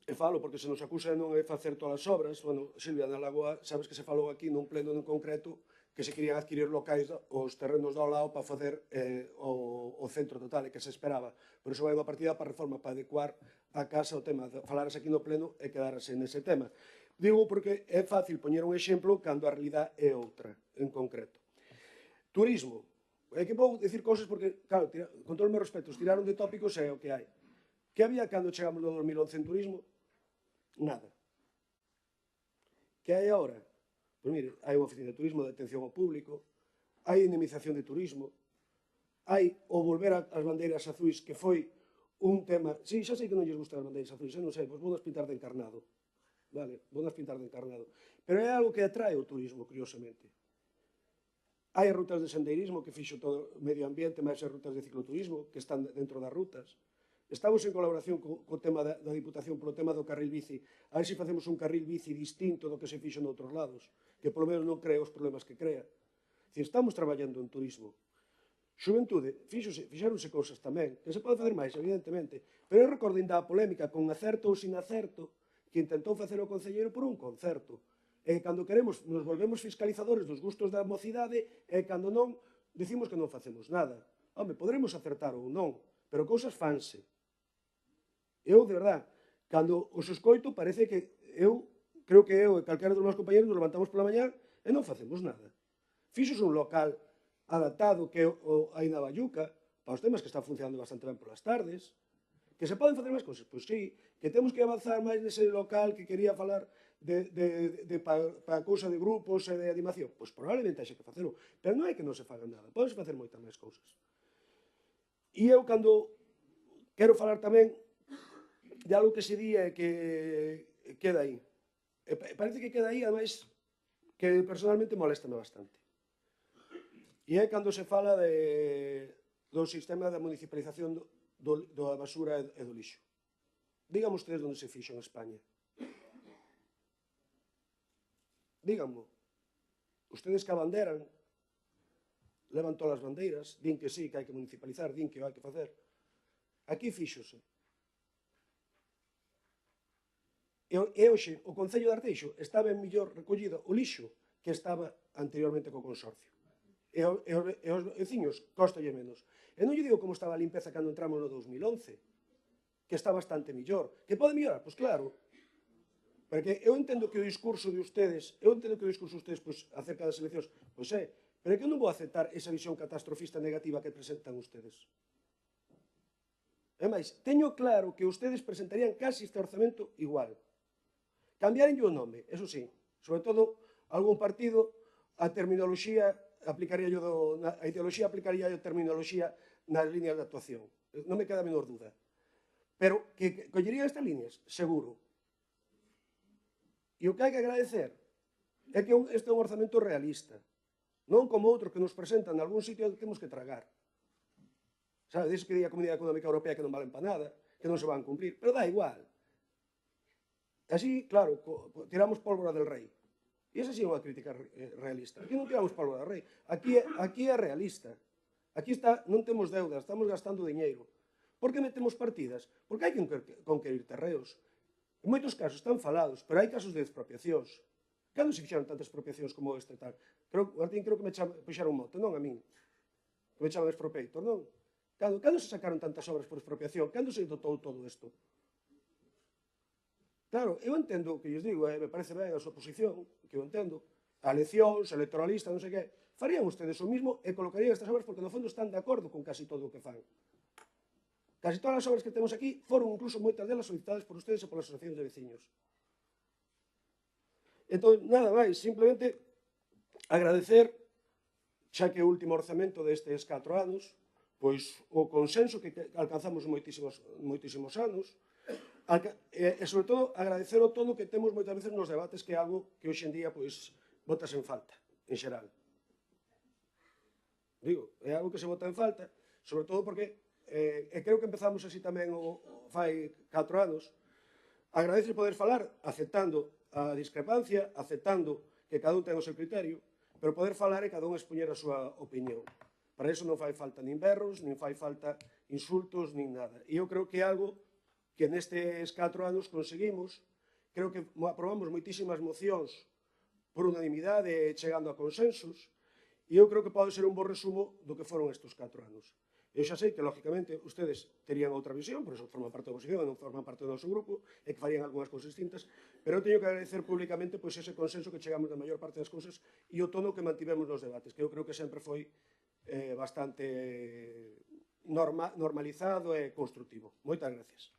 e falo porque se nos acusa de non facer todas as obras, bueno, Silvia, na Lagoa, sabes que se falou aquí nun pleno en concreto que se querían adquirir locais, os terrenos do lado para facer o centro total, e que se esperaba. Por iso vai unha partida para reforma, para adecuar a casa o tema, falarase aquí no pleno e quedarase nese tema. Digo porque é fácil poñer un exemplo cando a realidade é outra, en concreto. Turismo. É que vou dicir cousas porque, claro, con todos os meus respetos, tiraron de tópicos e é o que hai. Que había cando chegamos no 2011 en turismo? Nada. Que hai agora? Pois mire, hai unha oficina de turismo de atención ao público, hai indemnización de turismo, hai o volver ás bandeiras azuis, que foi un tema... Sí, xa sei que non lles gustan as bandeiras azuis, non sei, pois vou pintar de encarnado. vale, vou nas pintar de encarnado. Pero é algo que atrae o turismo, curiosamente. Hai rutas de sendeirismo que fixo todo o medio ambiente, máis as rutas de cicloturismo que están dentro das rutas. Estamos en colaboración co tema da Diputación polo tema do carril bici. A ver se facemos un carril bici distinto do que se fixo noutros lados, que polo menos non crea os problemas que crea. Estamos traballando en turismo. Xuventude, fixeronse cousas tamén, que se pode facer máis, evidentemente, pero eu recordo ainda a polémica con acerto ou sin acerto que intentou facer o concelleiro por un concerto. E cando queremos, nos volvemos fiscalizadores dos gustos da mocidade e cando non, decimos que non facemos nada. Home, poderemos acertar ou non, pero cousas fanse. Eu, de verdad, cando os escoito, parece que creo que eu e calquera dos meus compañeros nos levantamos pola mañá e non facemos nada. Fixos un local adaptado que é a Inabayuca, para os temas que está funcionando bastante ben polas tardes, que se poden facer máis cousas, pois sí, que temos que avanzar máis nese local que quería falar para a cousa de grupos e de animación, pois probablemente haxe que facelo, pero non hai que non se faga nada, podes facer moitas máis cousas. E eu, cando quero falar tamén de algo que se di e que queda aí, parece que queda aí, ademais, que personalmente molestame bastante. E é cando se fala do sistema de municipalización da basura e do lixo. Díganme ustedes onde se fixo en España. Díganme. Ustedes que abanderan, levan todas as bandeiras, din que sí, que hai que municipalizar, din que hai que facer. Aquí fíxose. E hoxe, o Concello de Arteixo está ben mellor recollido o lixo que estaba anteriormente co consorcio. E os veciños costalle menos. E non lle digo como estaba a limpeza cando entramos no 2011, que está bastante mellor. Que pode mellorar? Pois claro. Porque eu entendo que o discurso de ustedes, pois, acerca das eleccións, pois é, pero é que eu non vou aceptar esa visión catastrofista negativa que presentan ustedes. É máis, teño claro que ustedes presentarían casi este orzamento igual. Cambiarenlle o nome, eso sí, sobre todo algún partido, a terminoloxía aplicaría a ideoloxía aplicaría a terminoloxía nas líneas de actuación. Non me queda a menor dúda. Pero que collería estas líneas, seguro. E o que hai que agradecer é que este é un orzamento realista. Non como outro que nos presentan en algún sitio que temos que tragar. Sabe, dice que di a Comunidade Económica Europea que non valen para nada, que non se van cumplir, pero dá igual. Así, claro, tiramos pólvora del rei. E esa sí é unha crítica realista. Aquí non tiramos pólvora del rei. Aquí é realista. Aquí non temos deudas, estamos gastando diñeiro. Por que metemos partidas? Porque hai que conquerir terreos. En moitos casos están falados, pero hai casos de expropiacións. Cando se fixaron tantas expropiacións como este tal? Martín, creo que me puxaron un mote, non a min. Que me chaman expropiator, non? Cando se sacaron tantas obras por expropiación? Cando se dotou todo isto? Claro, eu entendo o que lles digo, me parece ben a súa posición, que eu entendo, a eleccións, electoralista, non sei que, farían ustedes o mismo e colocarían estas obras porque no fondo están de acordo con casi todo o que fan. Casi todas as obras que temos aquí foron incluso moitas delas solicitadas por ustedes e polas asociacións de veciños. Entón, nada máis, simplemente agradecer, xa que o último orzamento destes 4 anos, pois o consenso que alcanzamos moitísimos anos, e, sobre todo, agradecer o tono que temos moitas veces nos debates, que é algo que hoxe en día, pois, botas en falta, en xeral. Digo, é algo que se bota en falta, sobre todo porque, e creo que empezamos así tamén fai 4 anos, agradecer poder falar aceptando a discrepancia, aceptando que cada un ten o seu criterio, pero poder falar e cada un expoñer a súa opinión. Para iso non fai falta nin berros, nin fai falta insultos, nin nada. E eu creo que é algo que nestes 4 anos conseguimos, creo que aprobamos moitísimas mocións por unanimidade, chegando a consensos, e eu creo que pode ser un bo resumo do que foron estes 4 anos. Eu xa sei que, lógicamente, ustedes terían outra visión, por eso forman parte da oposición e non forman parte do noso grupo, e que farían algunhas cousas distintas, pero eu teño que agradecer públicamente ese consenso que chegamos na maior parte das cousas e o tono que mantivemos nos debates, que eu creo que sempre foi bastante normalizado e constructivo. Moitas gracias.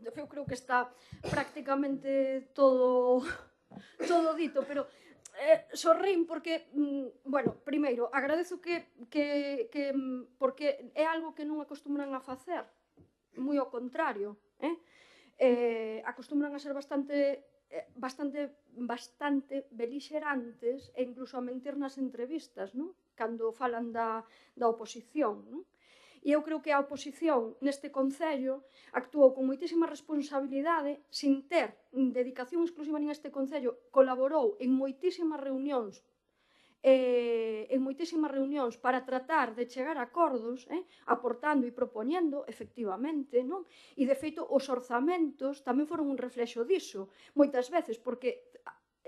Eu creo que está prácticamente todo dito, pero sorrín porque, bueno, primeiro, agradezo que porque é algo que non acostumbran a facer, moi ao contrario, acostumbran a ser bastante belixerantes e incluso a mentir nas entrevistas, non? Cando falan da oposición, non? E eu creo que a oposición neste Concello actuou con moitísima responsabilidade, sin ter dedicación exclusiva nin este Concello, colaborou en moitísimas reunións para tratar de chegar a acordos, aportando e propoñendo, efectivamente, non? E, de feito, os orzamentos tamén foron un reflexo diso, moitas veces, porque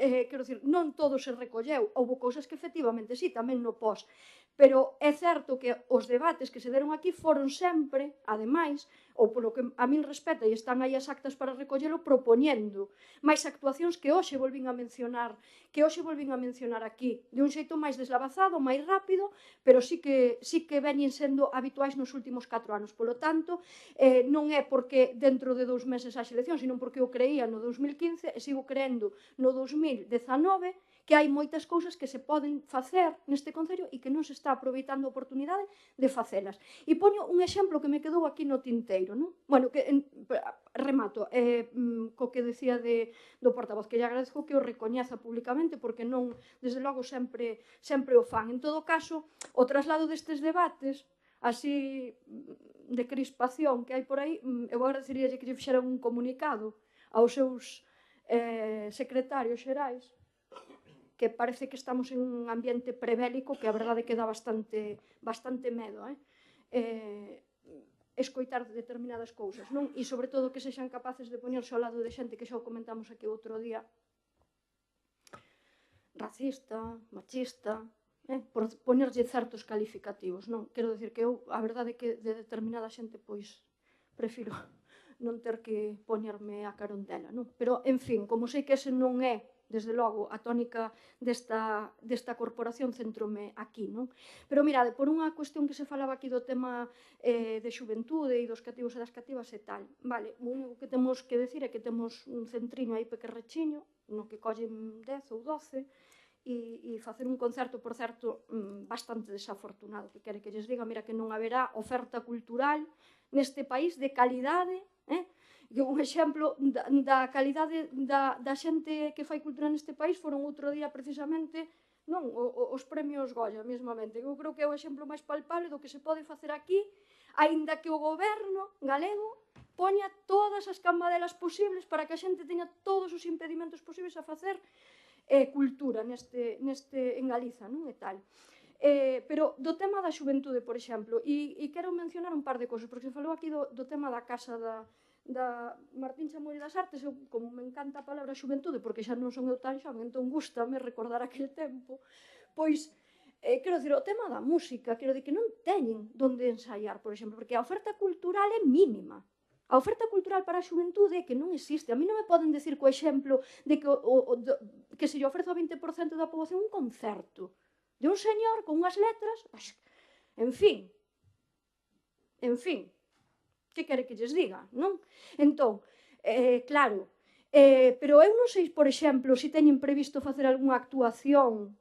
quero dicir, non todo se recolleu, houve cousas que efectivamente sí, tamén no pós, pero é certo que os debates que se deron aquí foron sempre, ademais, ou polo que a min respecta, e están aí as actas para recollelo, propoñendo máis actuacións que hoxe volvín a mencionar aquí, de un xeito máis deslavazado, máis rápido, pero sí que veñen sendo habituais nos últimos 4 anos. Polo tanto, non é porque dentro de 2 meses haxe eleccións, sino porque eu creía no 2015 e sigo creendo no 2019 que hai moitas cousas que se poden facer neste Concello e que non se está aproveitando a oportunidade de facelas. E poño un exemplo que me quedou aquí no tinteiro, non? Bueno, remato co que decía do portavoz, que lle agradezco que o recoñeza públicamente, porque non, desde logo, sempre o fan. En todo caso, o traslado destes debates, así de crispación que hai por aí, eu agradecería que lle fixeran un comunicado aos seus secretarios xerais, que parece que estamos en un ambiente prebélico que a verdade que dá bastante medo, escoitar determinadas cousas, non? E, sobre todo, que sexan capaces de poñerse ao lado de xente que xa o comentamos aquí outro día, racista, machista, por poñerlle certos calificativos, non? Quero dicir que eu, a verdade que de determinada xente, pois, prefiro non ter que poñerme a carón dela, non? Pero, en fin, como sei que ese non é, desde logo, a tónica desta corporación, centrome aquí, non? Pero, mirade, por unha cuestión que se falaba aquí do tema de xuventude e dos cativos e das cativas e tal, vale, o único que temos que decir é que temos un centriño aí pequerrechiño, no que collen 10 ou 12, e facer un concerto, por certo, bastante desafortunado, que quere que lles diga, mira, que non haberá oferta cultural neste país de calidade, un exemplo da calidade da xente que fai cultura neste país foron outro día precisamente os premios Goya mesmamente. Eu creo que é o exemplo máis palpable do que se pode facer aquí, aínda que o goberno galego poña todas as cambadelas posibles para que a xente teña todos os impedimentos posibles a facer cultura en Galiza, non? E tal. Pero do tema da xuventude, por exemplo, e quero mencionar un par de cousas, porque se falou aquí do tema da casa da Martín Chamoy das Artes. Eu, como me encanta a palabra xuventude, porque xa non son eu tan xan, entón gústame recordar aquel tempo, pois, quero dicir, o tema da música, quero dicir que non teñen onde ensaiar, por exemplo, porque a oferta cultural é mínima. A oferta cultural para a xuventude é que non existe. A mí non me poden decir co exemplo de que se lle ofrece ao 20% da poboación un concerto de un señor con unhas letras, en fin, que quere que lles diga, non? Entón, claro, pero eu non sei, por exemplo, se teñen previsto facer algunha actuación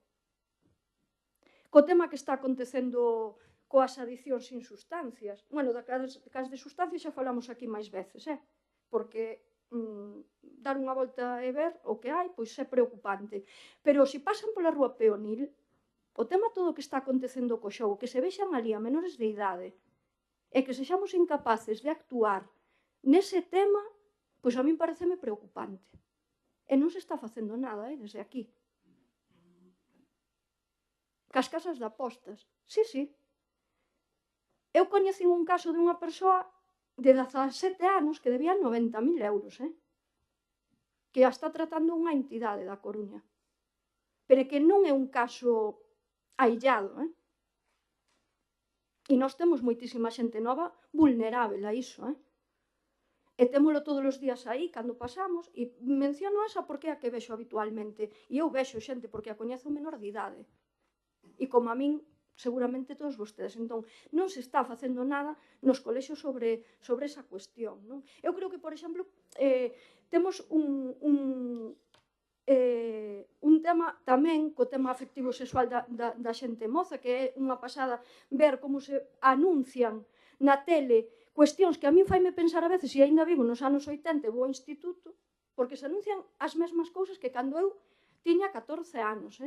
co tema que está acontecendo coas adicións sin sustancias. Bueno, cas de sustancias xa falamos aquí máis veces, porque dar unha volta e ver o que hai, pois é preocupante. Pero se pasan pola rúa Peonil, o tema todo que está acontecendo co xogo, que se vexan ali a menores de idade, e que sexamos incapaces de actuar nese tema, pois a min pareceme preocupante. E non se está facendo nada, desde aquí. Cas casas de apostas. Sí. Eu coñecín un caso de unha persoa de 17 anos que debía 90.000 euros, que a está tratando unha entidade da Coruña. Pero que non é un caso aillado, E nós temos moitísima xente nova vulnerável a iso, E témolo todos os días aí, cando pasamos, e menciono esa porque é a que vexo habitualmente. E eu vexo xente porque a coñezo menor de idade. E como a min, seguramente todos vostedes. Entón, non se está facendo nada nos colexios sobre esa cuestión, non? Eu creo que, por exemplo, temos un tema tamén co tema afectivo sexual da xente moza, que é unha pasada ver como se anuncian na tele cuestións que a min faime pensar a veces, e ainda vivo nos anos 80 e vou ao instituto, porque se anuncian as mesmas cousas que cando eu tiña 14 anos,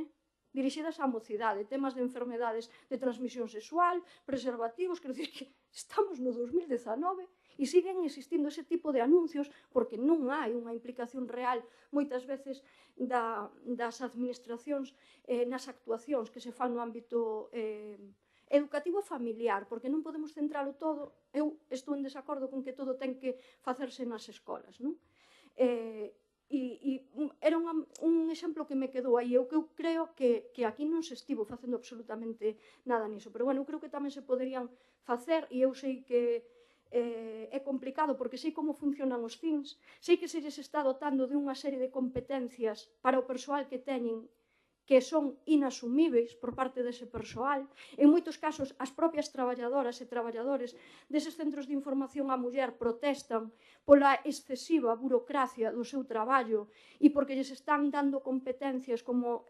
dirixidas á mocidade, temas de enfermedades de transmisión sexual, preservativos, quero dicir que estamos no 2019 e siguen existindo ese tipo de anuncios porque non hai unha implicación real moitas veces das administracións nas actuacións que se fan no ámbito educativo e familiar, porque non podemos centralo todo, eu estou en desacordo con que todo ten que facerse nas escolas, non? E era un exemplo que me quedou aí. Eu creo que aquí non se estivo facendo absolutamente nada niso, pero bueno, eu creo que tamén se poderían facer, e eu sei que é complicado porque sei como funcionan os CINS, sei que se lles está dotando de unha serie de competencias para o persoal que teñen que son inasumíveis por parte dese persoal. En moitos casos, as propias traballadoras e traballadores deses centros de información á muller protestan pola excesiva burocracia do seu traballo e porque lles están dando competencias como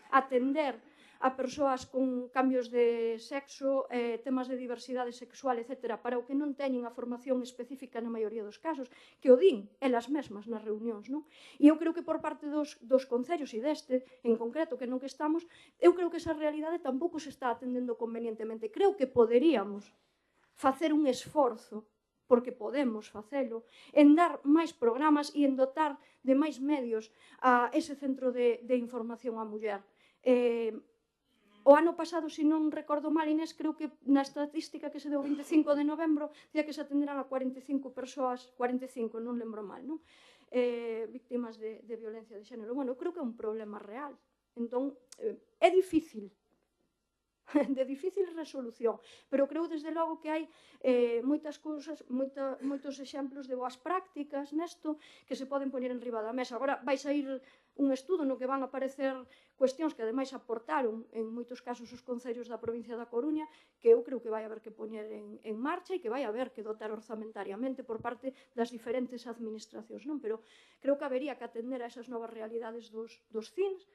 atender a persoas con cambios de sexo, temas de diversidade sexual, etc., para o que non teñen a formación específica na maioría dos casos, que o din elas mesmas nas reunións, non? E eu creo que por parte dos concellos e deste, en concreto, que non que estamos, eu creo que esa realidade tampouco se está atendendo convenientemente. Creo que poderíamos facer un esforzo, porque podemos facelo, en dar máis programas e en dotar de máis medios a ese centro de información á muller. O ano pasado, se non recordo mal, Inés, creo que na estatística que se deu o 25 de novembro, dicía que se atenderán a 45 persoas, 45, non lembro mal, non? Víctimas de violencia de xénero. Bueno, eu creo que é un problema real. Entón, é difícil, de difícil resolución, pero creo desde logo que hai moitas cousas, moitos exemplos de boas prácticas nesto que se poden poñer en riba da mesa. Agora vai sair un estudo no que van a aparecer cuestións que ademais aportaron en moitos casos os concellos da provincia da Coruña, que eu creo que vai haber que poñer en marcha e que vai haber que dotar orzamentariamente por parte das diferentes administracións, non? Pero creo que habería que atender a esas novas realidades dos CINS,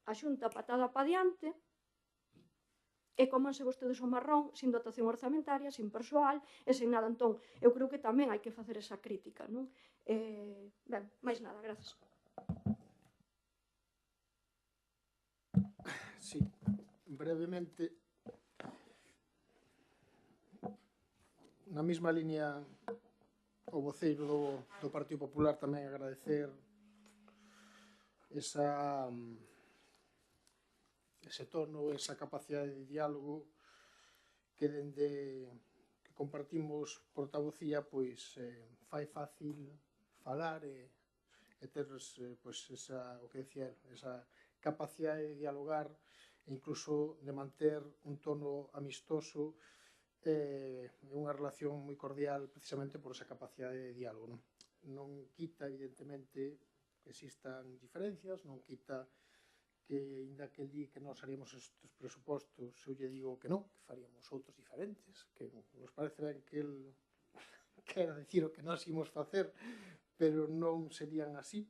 a Xunta patada pa diante, e comanse vostedes o marrón sin dotación orzamentaria, sin persoal e sin nada. Entón, eu creo que tamén hai que facer esa crítica, non? Ben, máis nada, grazas. Sí, brevemente, na mesma liña o voceiro do Partido Popular tamén agradecer ese tono, esa capacidade de diálogo que dende que compartimos portavocía pois fai fácil falar e ter pois esa, o que decía, esa capacidade de dialogar e incluso de manter un tono amistoso e unha relación moi cordial precisamente por esa capacidade de diálogo. Non quita, evidentemente, que existan diferencias, non quita que, ainda que el di que nós haríamos estes presupostos, eu lle digo que non, que faríamos outros diferentes, que nos parece ben que el quera dicir o que nós imos facer, pero non serían así.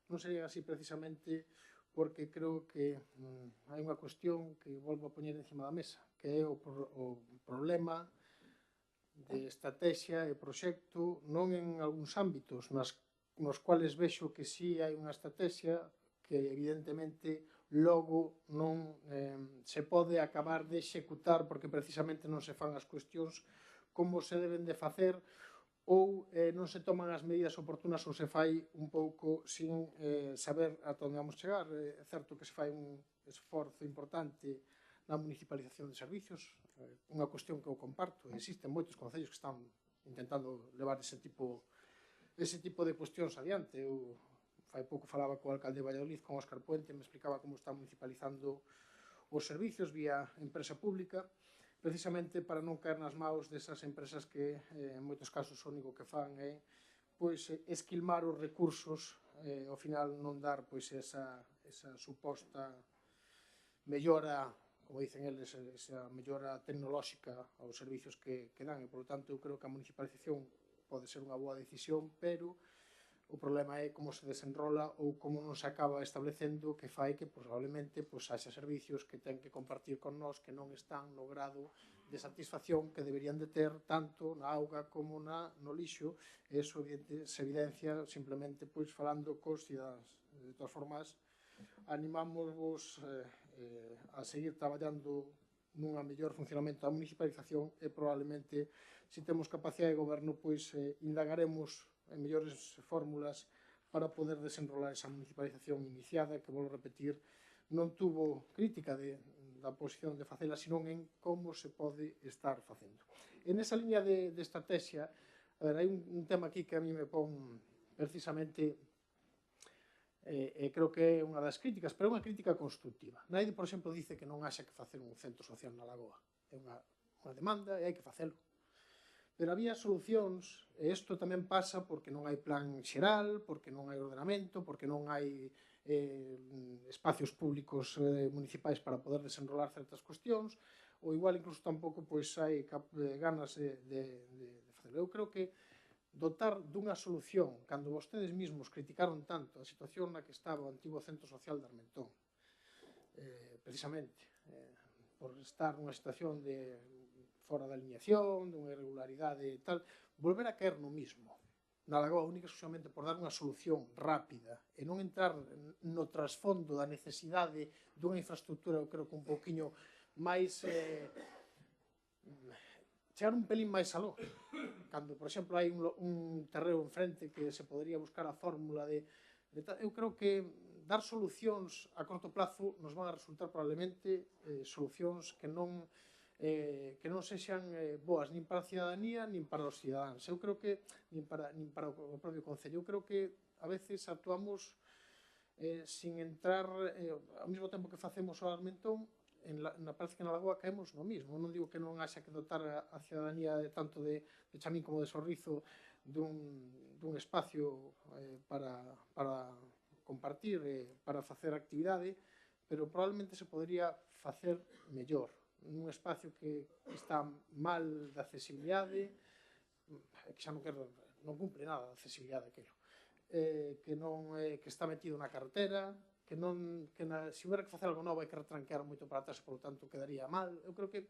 Non serían así precisamente porque creo que hai unha cuestión que volvo a poñer encima da mesa, que é o problema de estrategia e proxecto, non en algúns ámbitos nos cuales vexo que sí hai unha estrategia que evidentemente logo non se pode acabar de executar porque precisamente non se fan as cuestións como se deben de facer ou non se toman as medidas oportunas ou se fai un pouco sin saber ata onde vamos chegar. É certo que se fai un esforzo importante na municipalización de servicios, unha cuestión que eu comparto. Existen moitos concellos que están intentando levar ese tipo de cuestións adiante. Eu fai pouco falaba co alcalde de Valladolid, con Óscar Puente, me explicaba como está municipalizando os servicios vía empresa pública, precisamente para non caer nas maus desas empresas que en moitos casos o único que fan é esquilmar os recursos e ao final non dar esa suposta mellora, como dicen eles, esa mellora tecnolóxica aos servicios que dan e, polo tanto, eu creo que a municipalización pode ser unha boa decisión, pero o problema é como se desenrola ou como non se acaba establecendo que fai que probablemente haxa servicios que ten que compartir con nós que non están no grado de satisfacción que deberían de ter tanto na auga como no lixo, e iso se evidencia simplemente pois falando cos cidadáns. De todas formas, animamos a seguir traballando nunha mellor funcionamento da municipalización e probablemente, se temos capacidade de goberno, pois indagaremos en mellores fórmulas para poder desenrolar esa municipalización iniciada, que, volvo a repetir, non tuvo crítica da posición de facela, senón en como se pode estar facendo. En esa línea de estrategia, hai un tema aquí que a mí me pon precisamente, creo que é unha das críticas, pero é unha crítica constructiva. Naide, por exemplo, dice que non haxa que facer un centro social na Lagoa. É unha demanda e hai que facelo. Pero había solucións, e isto tamén pasa porque non hai plan xeral, porque non hai ordenamento, porque non hai espacios públicos municipais para poder desenrolar certas cuestións, ou igual incluso tampouco pois hai ganas de facelo. Eu creo que dotar dunha solución, cando vostedes mesmos criticaron tanto a situación na que estaba o antigo Centro Social de Armentón, precisamente por estar nunha situación de fora da alineación, dunha irregularidade e tal, volver a caer no mismo na Lagoa única exclusivamente por dar unha solución rápida e non entrar no trasfondo da necesidade dunha infraestructura, eu creo que un pouquiño máis chegar un pelín máis aló, cando, por exemplo, hai un terreo enfrente que se podría buscar a fórmula de eu creo que dar solucións a corto plazo nos van a resultar probablemente solucións que non sexan boas nin para a cidadanía nin para os cidadáns. Eu creo que nin para o propio Concello. Eu creo que a veces actuamos sin entrar ao mesmo tempo que facemos o Armentón, parece que na Lagoa caemos no mismo. Non digo que non haxa que dotar a cidadanía tanto de Chamín como de Sorrizo dun espacio para compartir, para facer actividade, pero probablemente se podría facer mellor nun espacio que está mal de accesibilidade, que xa non cumpre nada de accesibilidade aquilo, que está metido na carretera, que se houbera que facer algo novo hai que retranquear moito para atrás e, polo tanto, quedaría mal. Eu creo que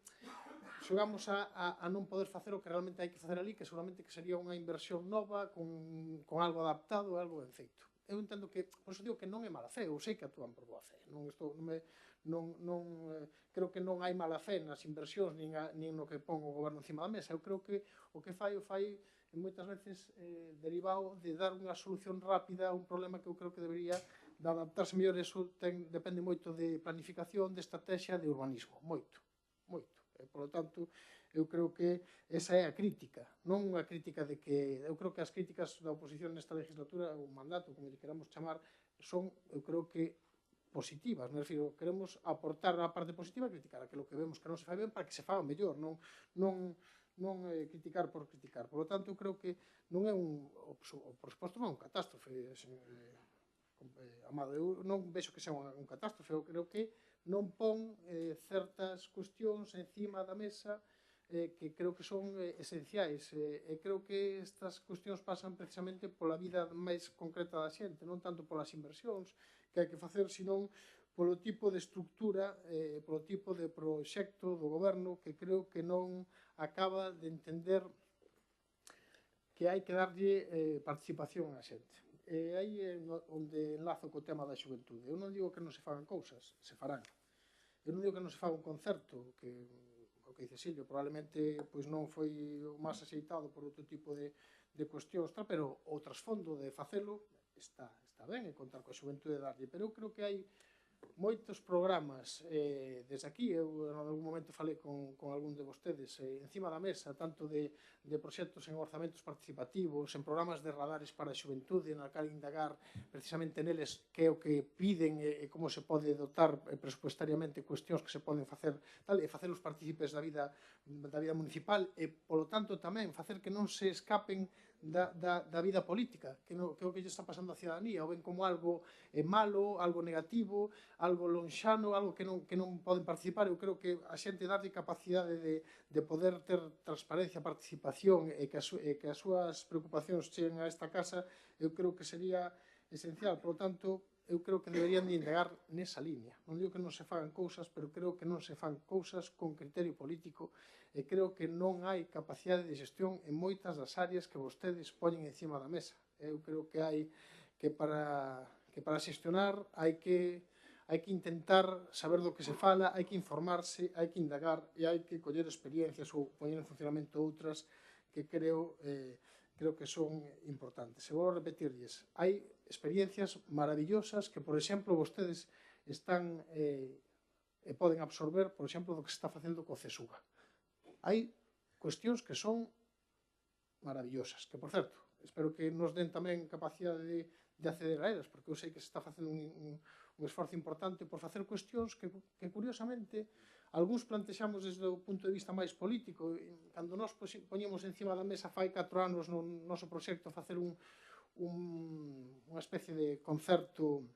xogamos a non poder facer o que realmente hai que facer ali, que seguramente que sería unha inversión nova, con algo adaptado, algo ben feito. Eu entendo que, por iso digo que non é mala fe, eu sei que actúan por boa fe, creo que non hai mala fe nas inversións nin no que pon o goberno encima da mesa. Eu creo que o que fai moitas veces derivado de dar unha solución rápida a un problema que eu creo que debería de adaptarse mellor. Eso depende moito de planificación, de estrategia, de urbanismo, moito. Por lo tanto, eu creo que esa é a crítica, non unha crítica de que... Eu creo que as críticas da oposición nesta legislatura, o mandato, como lle queramos chamar, son, eu creo que, positivas. Me refiro, queremos aportar a parte positiva e criticar aquilo que vemos que non se fai ben para que se faga mellor, non criticar por criticar. Por lo tanto, eu creo que non é por suposto, non é un catástrofe, Amado. Eu non vexo que sea un catástrofe, eu creo que non pon certas cuestións encima da mesa que creo que son esenciais, e creo que estas cuestións pasan precisamente pola vida máis concreta da xente, non tanto polas inversións que hai que facer, senón polo tipo de estructura, polo tipo de proxecto do goberno que creo que non acaba de entender que hai que darlle participación á xente. E aí é onde enlazo co tema da xuventude. Eu non digo que non se fagan cousas, se farán. Eu non digo que non se faga un concerto, que o que dice Silvio probablemente non foi o máis axeitado por outro tipo de cuestións, pero o trasfondo de facelo está ben, e contar coa xuventude de darlle. Pero eu creo que hai moitos programas desde aquí. Eu en algún momento falei con algún de vostedes encima da mesa, tanto de proxectos en orzamentos participativos, en programas de radares para a xuventude, na cal indagar precisamente neles que é o que piden e como se pode dotar presupuestariamente cuestións que se poden facer e facelos partícipes da vida municipal, e polo tanto tamén facer que non se escapen da vida política, que é o que lle está pasando á cidadanía, o ven como algo malo, algo negativo, algo lonxano, algo que non poden participar. Eu creo que a xente darlle capacidade de poder ter transparencia, participación, e que as súas preocupacións cheguen a esta casa, eu creo que sería esencial. Por lo tanto, eu creo que deberían de indagar nesa línea. Non digo que non se fagan cousas, pero creo que non se fan cousas con criterio político e creo que non hai capacidade de xestión en moitas das áreas que vostedes poñen encima da mesa. Eu creo que hai que para xestionar hai que intentar saber do que se fala, hai que informarse, hai que indagar e hai que coller experiencias ou poñer en funcionamento outras que creo que son importantes. E vou repetirlles, hai experiencias maravillosas que, por exemplo, vostedes están e poden absorber, por exemplo, do que se está facendo co CESUGA. Hai cuestións que son maravillosas, que, por certo, espero que nos den tamén capacidade de acceder a elas, porque eu sei que se está facendo un esforzo importante por facer cuestións que curiosamente, algúns plantexamos desde o punto de vista máis político. Cando nós poñemos encima da mesa fai 4 anos no noso proxecto facer unha especie de concerto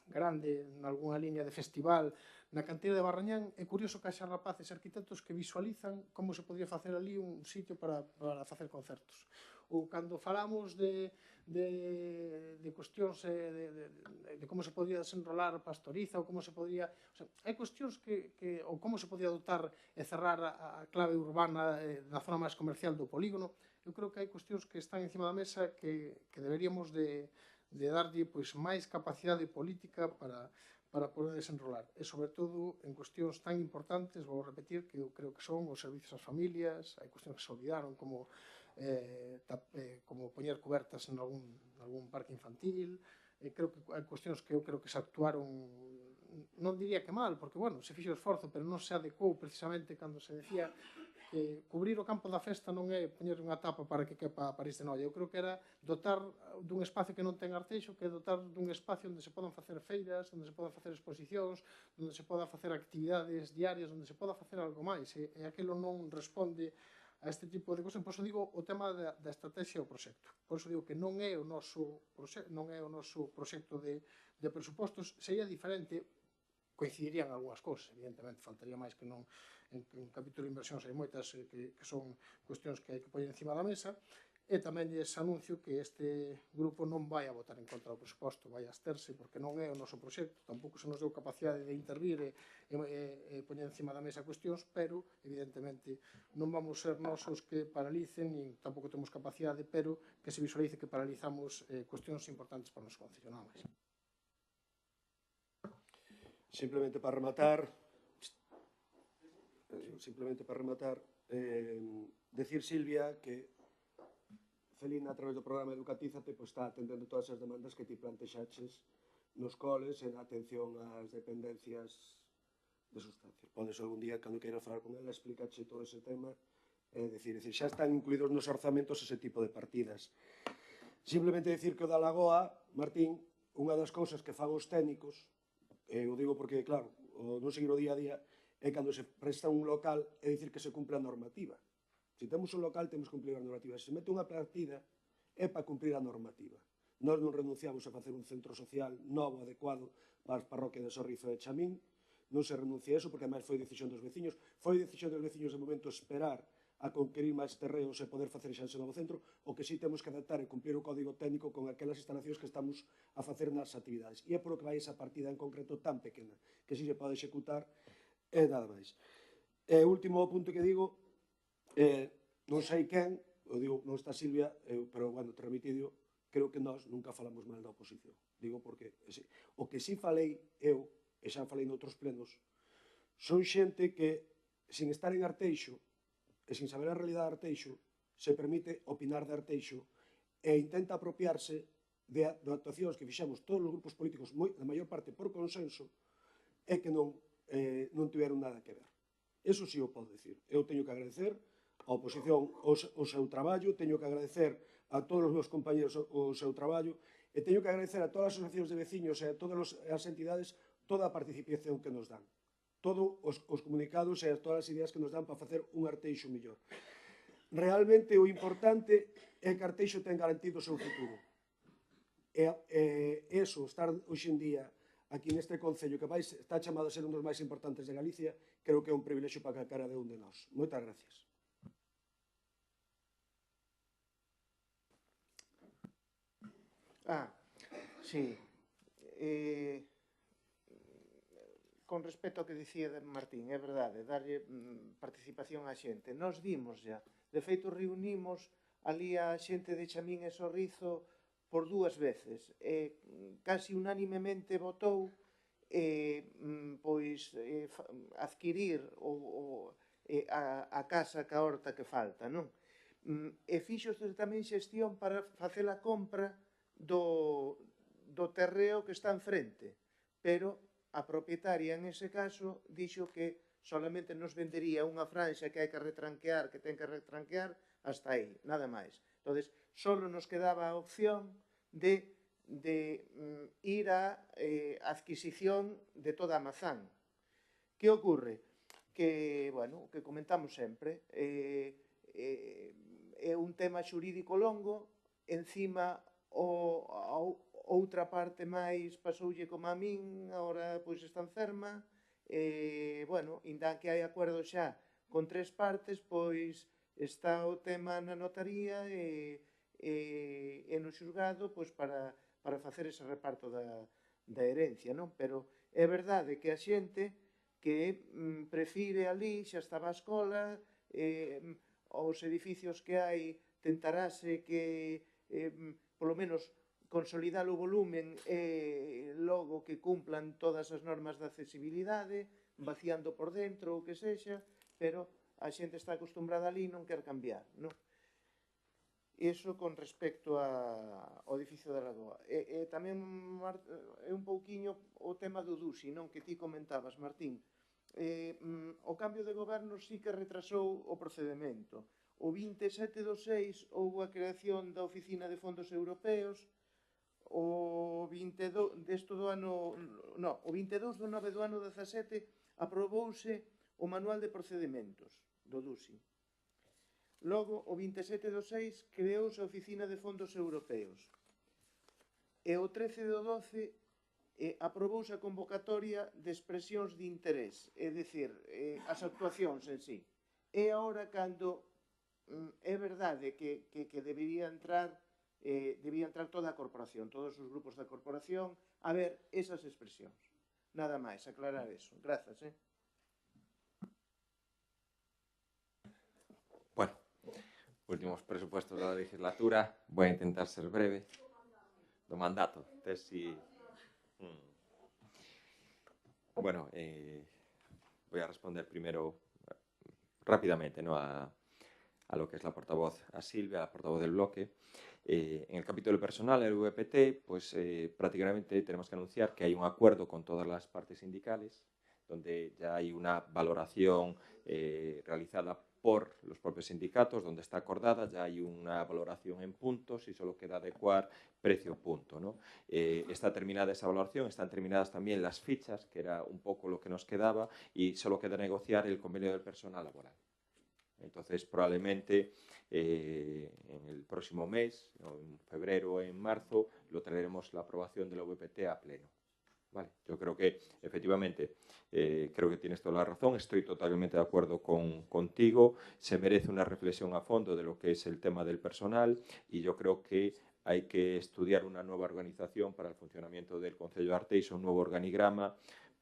grande nalgúna liña de festival na canteira de Barrañán, é curioso que haxa rapaces arquitectos que visualizan como se podría facer ali un sitio para facer concertos. Ou cando falamos de cuestións de como se podría desenrolar Pastoriza ou como se podría... hai cuestións ou como se podría dotar e cerrar a clave urbana na zona máis comercial do polígono. Eu creo que hai cuestións que están encima da mesa que deberíamos de darlle máis capacidade política para poder desenrolar. E, sobre todo, en cuestións tan importantes, vou repetir, que eu creo que son os servicios ás familias, hai cuestións que se olvidaron, como poñer cubertas en algún parque infantil. Creo que hai cuestións que eu creo que se actuaron, non diría que mal, porque, bueno, se fixo esforzo, pero non se adecuou precisamente cando se decía que cubrir o campo da festa non é poñer unha tapa para que quepa París de Noia. Eu creo que era dotar dun espacio que non ten Arteixo, que é dotar dun espacio onde se podan facer feiras, onde se podan facer exposicións, onde se podan facer actividades diarias, onde se poda facer algo máis. E aquilo non responde a este tipo de cosas. Por iso digo o tema da estrategia do proxecto. Por iso digo que non é o noso proxecto de presupostos. Sería diferente, coincidirían algunhas cousas, evidentemente, faltaría máis que non. En capítulo de inversións hai moitas que son cuestións que hai que poñer encima da mesa. E tamén lles anuncio que este grupo non vai a votar en contra do presuposto, vai a absterse, porque non é o noso proxecto, tampouco se nos deu capacidade de intervir e poñer encima da mesa cuestións, pero, evidentemente, non vamos ser nós os que paralicen, nin tampouco temos capacidade, pero que se visualice que paralizamos cuestións importantes para o noso concello, nada máis. Simplemente para rematar, decir, Silvia, que Celina, a través do programa Educatízate, está atendendo todas as demandas que ti plantexaches nos coles e na atención ás dependencias de sustancias. Podes algún día, cando queiras falar con ela, explicache todo ese tema, decir, xa están incluídos nos orzamentos ese tipo de partidas. Simplemente decir que o da Lagoa, Martín, unha das cousas que fan os técnicos, eu digo porque, claro, o non seguir o día a día, é cando se presta un local, é dicir que se cumpre a normativa. Se temos un local, temos que cumplir a normativa. Se mete unha partida, é para cumprir a normativa. Nós non renunciamos a facer un centro social novo, adecuado para as parroquias de Sorrizo e Chamín. Non se renuncia a eso, porque además foi decisión dos veciños. Foi decisión dos veciños de momento esperar a conquerir máis terreos e poder facer xa ese novo centro. O que sí temos que adaptar e cumplir o código técnico con aquelas instalacións que estamos a facer nas actividades. E é polo que vai esa partida en concreto tan pequena, que sí se pode executar e nada máis. E o último punto que digo, non sei quen, eu digo, non está Silvia, pero, bueno, transmitido, creo que nós nunca falamos mal da oposición. Digo porque, o que sí falei eu, e xa falei noutros plenos, son xente que, sin estar en Arteixo, e sin saber a realidade de Arteixo, se permite opinar de Arteixo e intenta apropiarse de actuacións que fixemos todos os grupos políticos, na maior parte por consenso, e que non tiveron nada que ver. Eso sí o podo dicir. Eu teño que agradecer a oposición o seu traballo, teño que agradecer a todos os meus compañeros o seu traballo, e teño que agradecer a todas as asociacións de veciños e a todas as entidades toda a participación que nos dan, todos os comunicados e todas as ideas que nos dan para facer un Arteixo mellor. Realmente o importante é que Arteixo ten garantido o seu futuro. E eso, estar hoxe en día aquí neste concello que está chamado a ser un dos máis importantes de Galicia, creo que é un privilexio para calquera de un de nós. Moitas gracias. Sí. con respecto ao que dicía Martín, é verdade, darlle participación á xente. Nós vimos já, de feito reunimos ali a xente de Chamín e Sorrizo por 2 veces. Casi unánimemente votou adquirir a casa ca horta que falta, non? E fixose tamén xestión para facer a compra do terreo que está enfrente, pero a propietaria, en ese caso, dixo que solamente nos vendería unha franxa que hai que retranquear, que ten que retranquear, hasta aí, nada máis. Entón, solo nos quedaba a opción de ir á adquisición de toda a mazán. Que ocorre? Que, bueno, que comentamos sempre, é un tema xurídico longo, encima outra parte máis pasoulle como a min, agora pois está enferma, bueno, inda que hai acordo xa con 3 partes, pois está o tema na notaría e no xulgado pois para facer ese reparto da herencia, non? Pero é verdade que a xente que prefire ali, xa estaba a escola, os edificios que hai tentarase que polo menos consolidar o volumen e logo que cumplan todas as normas de accesibilidade, vaciando por dentro ou que sexa, pero a xente está acostumbrada ali e non quer cambiar, non? Iso con respecto ao edificio da Lagoa. E tamén é un pouquiño o tema do DUSI, non? Que ti comentabas, Martín. O cambio de goberno sí que retrasou o procedimento. O 27/6 houve a creación da Oficina de Fondos Europeos, o 22 do ano, no, o 22/9 do ano 17 aprobouse o Manual de Procedimentos do DUSI. Logo, o 27/6 creouse a Oficina de Fondos Europeos. E o 13/12 aprobouse a convocatoria de expresións de interés, é dicir, as actuacións en sí. E agora cando é verdade que debería entrar toda a corporación, todos os grupos da corporación, a ver esas expresións. Nada máis, aclarar eso. Grazas, Bueno, últimos presupuestos da legislatura. Voy a intentar ser breve. Do mandato. Bueno, voy a responder primero rápidamente, ¿no? a lo que es la portavoz, a Silvia, la portavoz del bloque. En el capítulo personal, el VPT, pues prácticamente tenemos que anunciar que hay un acuerdo con todas las partes sindicales, donde ya hay una valoración realizada por los propios sindicatos, donde está acordada, ya hay una valoración en puntos y solo queda adecuar precio-punto, ¿no? Está terminada esa valoración, están terminadas también las fichas, que era un poco lo que nos quedaba, y solo queda negociar el convenio del personal laboral. Entonces, probablemente en el próximo mes, en febrero o en marzo, lo traeremos la aprobación de la VPT a pleno. Vale, yo creo que, efectivamente, creo que tienes toda la razón, estoy totalmente de acuerdo contigo, se merece una reflexión a fondo de lo que es el tema del personal y yo creo que hay que estudiar una nueva organización para el funcionamiento del Concello de Arteixo, un nuevo organigrama,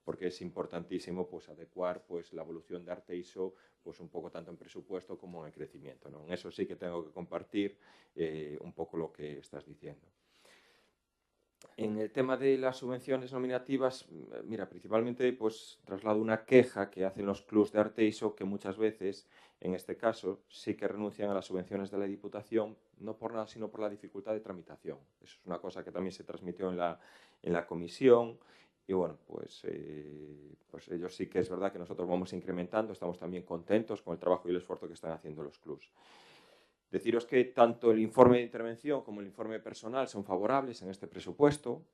porque es importantísimo pues, adecuar pues, la evolución de Arteixo pues, un poco tanto en presupuesto como en crecimiento, ¿no? En eso sí que tengo que compartir un poco lo que estás diciendo. En el tema de las subvenciones nominativas, mira, principalmente pues traslado una queja que hacen los clubs de Arteixo que muchas veces, en este caso, sí que renuncian a las subvenciones de la Diputación, no por nada, sino por la dificultad de tramitación. Eso es una cosa que también se transmitió en la comisión y bueno, pues ellos sí que es verdad que nosotros vamos incrementando, estamos también contentos con el trabajo y el esfuerzo que están haciendo los clubs. Deciros que tanto el informe de intervención como el informe personal son favorables en este presupuesto,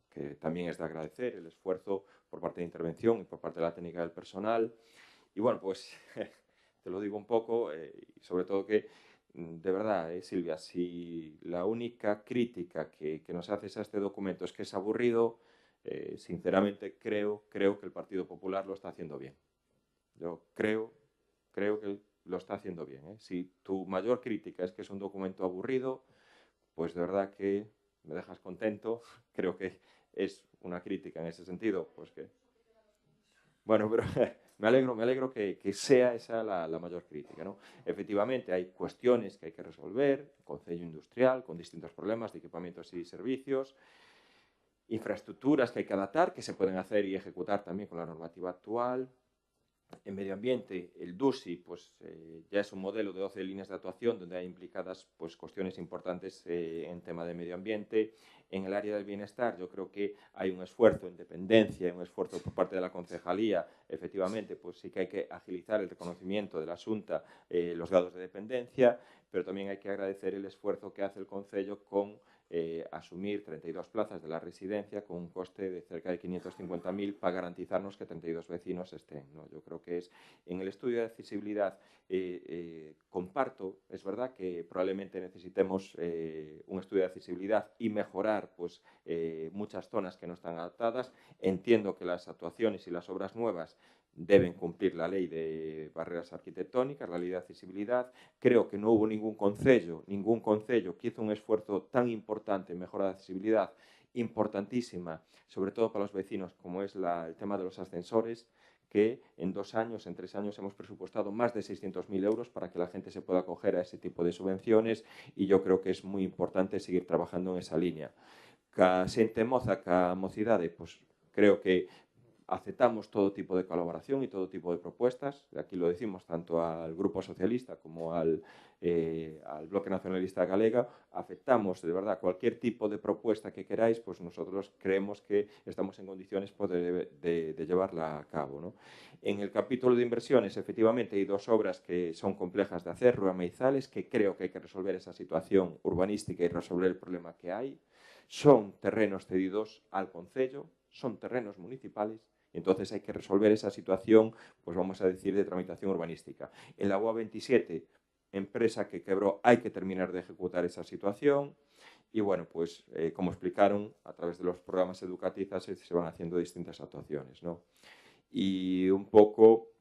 que también es de agradecer el esfuerzo por parte de intervención y por parte de la técnica del personal. Y bueno, pues te lo digo un poco, y sobre todo que, de verdad, Silvia, si la única crítica que nos haces a este documento es que es aburrido, sinceramente creo que el Partido Popular lo está haciendo bien. Yo creo que lo está haciendo bien, ¿eh? Si tu mayor crítica es que es un documento aburrido, pues de verdad que me dejas contento. Creo que es una crítica en ese sentido, pues que... Bueno, pero me alegro que sea esa la mayor crítica, ¿no? Efectivamente, hay cuestiones que hay que resolver, concello industrial, con distintos problemas de equipamientos y servicios, infraestructuras que hay que adaptar, que se pueden hacer y ejecutar también con la normativa actual. En medio ambiente, el DUSI pues, ya es un modelo de 12 líneas de actuación donde hay implicadas pues, cuestiones importantes en tema de medio ambiente. En el área del bienestar yo creo que hay un esfuerzo en dependencia, un esfuerzo por parte de la concejalía. Efectivamente, pues sí que hay que agilizar el reconocimiento de la Xunta, los grados de dependencia, pero también hay que agradecer el esfuerzo que hace el Concello con asumir 32 plazas de la residencia con un coste de cerca de 550.000 para garantizarnos que 32 vecinos estén, ¿no? Yo creo que es en el estudio de accesibilidad comparto, es verdad que probablemente necesitemos un estudio de accesibilidad y mejorar pues, muchas zonas que no están adaptadas. Entiendo que las actuaciones y las obras nuevas deben cumplir la ley de barreras arquitectónicas, la ley de accesibilidad. Creo que no hubo ningún concello que hizo un esfuerzo tan importante en mejorar la accesibilidad, importantísima, sobre todo para los vecinos, como es el tema de los ascensores, que en 2 años, en 3 años hemos presupuestado más de 600.000 euros para que la gente se pueda acoger a ese tipo de subvenciones y yo creo que es muy importante seguir trabajando en esa línea. Ca xente moza, ca mocidade, pues creo que aceptamos todo tipo de colaboración y todo tipo de propuestas. Aquí lo decimos tanto al Grupo Socialista como al Bloque Nacionalista Galega. Aceptamos de verdad cualquier tipo de propuesta que queráis, pues nosotros creemos que estamos en condiciones de llevarla a cabo, ¿no? En el capítulo de inversiones, efectivamente, hay 2 obras que son complejas de hacer, Rúa Meizales, que creo que hay que resolver esa situación urbanística y resolver el problema que hay. Son terrenos cedidos al Concello, son terrenos municipales. Entonces hay que resolver esa situación, pues vamos a decir, de tramitación urbanística. En la UA 27, empresa que quebró, hay que terminar de ejecutar esa situación. Y bueno, pues como explicaron, a través de los programas educativos se van haciendo distintas actuaciones, ¿no? Y un poco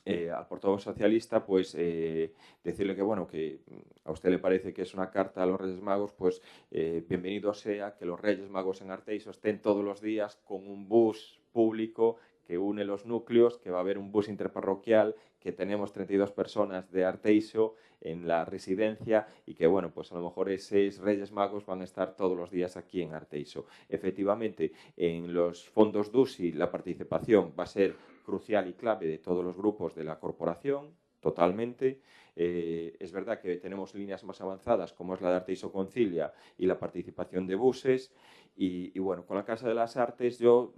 al portavoz socialista, pues decirle que, bueno, que a usted le parece que es una carta a los Reyes Magos, pues bienvenido sea que los Reyes Magos en Arteixo estén todos los días con un bus público que une los núcleos, que va a haber un bus interparroquial, que tenemos 32 personas de Arteixo en la residencia y que, bueno, pues a lo mejor esos Reyes Magos van a estar todos los días aquí en Arteixo. Efectivamente, en los fondos DUSI la participación va a ser crucial y clave de todos los grupos de la corporación, totalmente. Es verdad que tenemos líneas más avanzadas como es la de Arteixo Concilia y la participación de buses y bueno, con la Casa de las Artes yo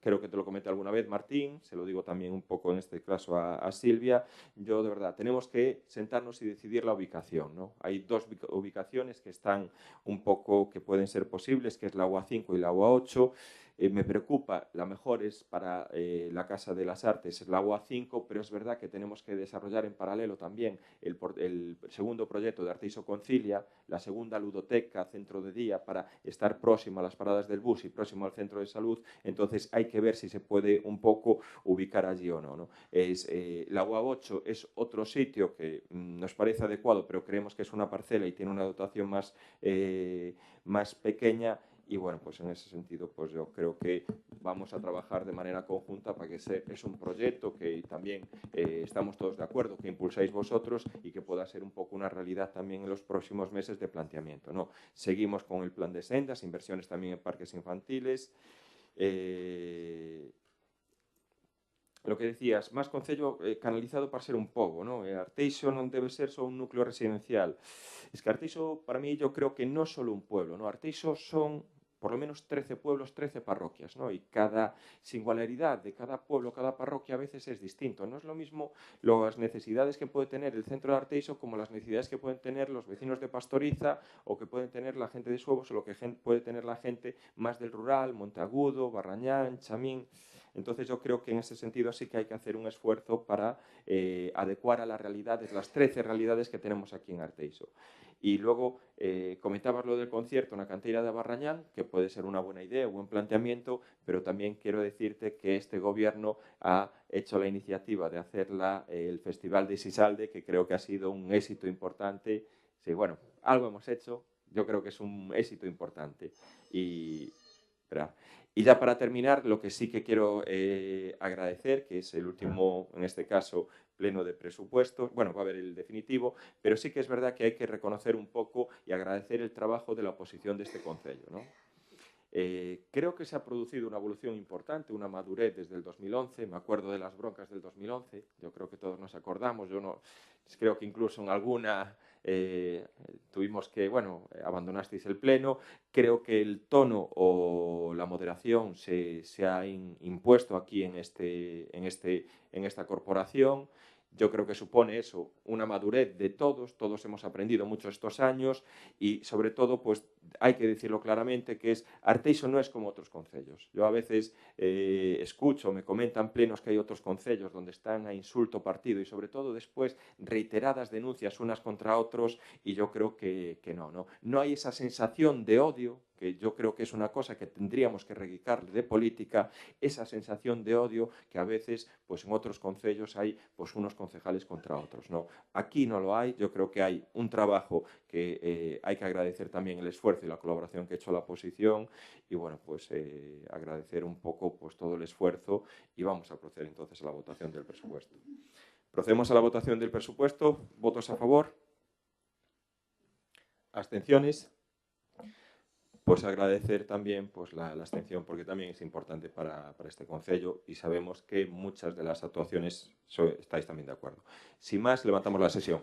creo que te lo comenté alguna vez, Martín, se lo digo también un poco en este caso a Silvia, yo de verdad tenemos que sentarnos y decidir la ubicación, ¿no? Hay 2 ubicaciones que están un poco, que pueden ser posibles, que es la UA5 y la UA8. Me preocupa, la mejor es para la Casa de las Artes, es la UA5, pero es verdad que tenemos que desarrollar en paralelo también el segundo proyecto de Arteixo Concilia, la segunda ludoteca, centro de día, para estar próximo a las paradas del bus y próximo al centro de salud. Entonces hay que ver si se puede un poco ubicar allí o no, ¿no? La UA8 es otro sitio que nos parece adecuado, pero creemos que es una parcela y tiene una dotación más pequeña. Y bueno, pues en ese sentido, pues yo creo que vamos a trabajar de manera conjunta para que es un proyecto que también estamos todos de acuerdo, que impulsáis vosotros y que pueda ser un poco una realidad también en los próximos meses de planteamiento, ¿no? Seguimos con el plan de sendas, inversiones también en parques infantiles. Lo que decías, máis concello canalizado para ser un pobo, ¿no? Arteixo non debe ser só un núcleo residencial. Es que Arteixo, para mí, yo creo que no solo un pueblo, ¿no? Arteixo son por lo menos 13 pueblos, 13 parroquias, ¿no? Y cada singularidad de cada pueblo, cada parroquia a veces es distinto. No es lo mismo las necesidades que puede tener el centro de Arteixo como las necesidades que pueden tener los vecinos de Pastoriza o que pueden tener la gente de Suevos o lo que puede tener la gente más del rural, Monteagudo, Barrañán, Chamín. Entonces yo creo que en ese sentido sí que hay que hacer un esfuerzo para adecuar a las realidades, las 13 realidades que tenemos aquí en Arteixo. Y luego comentabas lo del concierto en la canteira de Barrañán, que puede ser una buena idea, un buen planteamiento, pero también quiero decirte que este gobierno ha hecho la iniciativa de hacer el Festival de Sisalde, que creo que ha sido un éxito importante. Sí, bueno, algo hemos hecho, yo creo que es un éxito importante. esperar. Y ya para terminar, lo que sí que quiero agradecer, que es el último, en este caso, pleno de presupuestos, bueno, va a haber el definitivo, pero sí que es verdad que hay que reconocer un poco y agradecer el trabajo de la oposición de este Concello, ¿no? Creo que se ha producido una evolución importante, una madurez desde el 2011. Me acuerdo de las broncas del 2011, yo creo que todos nos acordamos. Yo no, creo que incluso en alguna tuvimos que, bueno, abandonasteis el pleno. Creo que el tono o la moderación se ha impuesto aquí en esta corporación. Yo creo que supone eso, una madurez de todos hemos aprendido mucho estos años y sobre todo, pues hay que decirlo claramente, que Arteixo no es como otros concellos. Yo a veces escucho, me comentan plenos que hay otros concellos donde están a insulto partido y sobre todo después reiteradas denuncias unas contra otros y yo creo que no. No hay esa sensación de odio, que yo creo que es una cosa que tendríamos que erradicar de política, esa sensación de odio que a veces pues en otros concellos hay pues unos concejales contra otros, ¿no? Aquí no lo hay. Yo creo que hay un trabajo que hay que agradecer también el esfuerzo y la colaboración que ha hecho la oposición y bueno, pues agradecer un poco pues todo el esfuerzo y vamos a proceder entonces a la votación del presupuesto. Procedemos a la votación del presupuesto. ¿Votos a favor? ¿Abstenciones? Pues agradecer también pues, la abstención porque también es importante para este concello y sabemos que muchas de las actuaciones estáis también de acuerdo. Sin más, levantamos la sesión.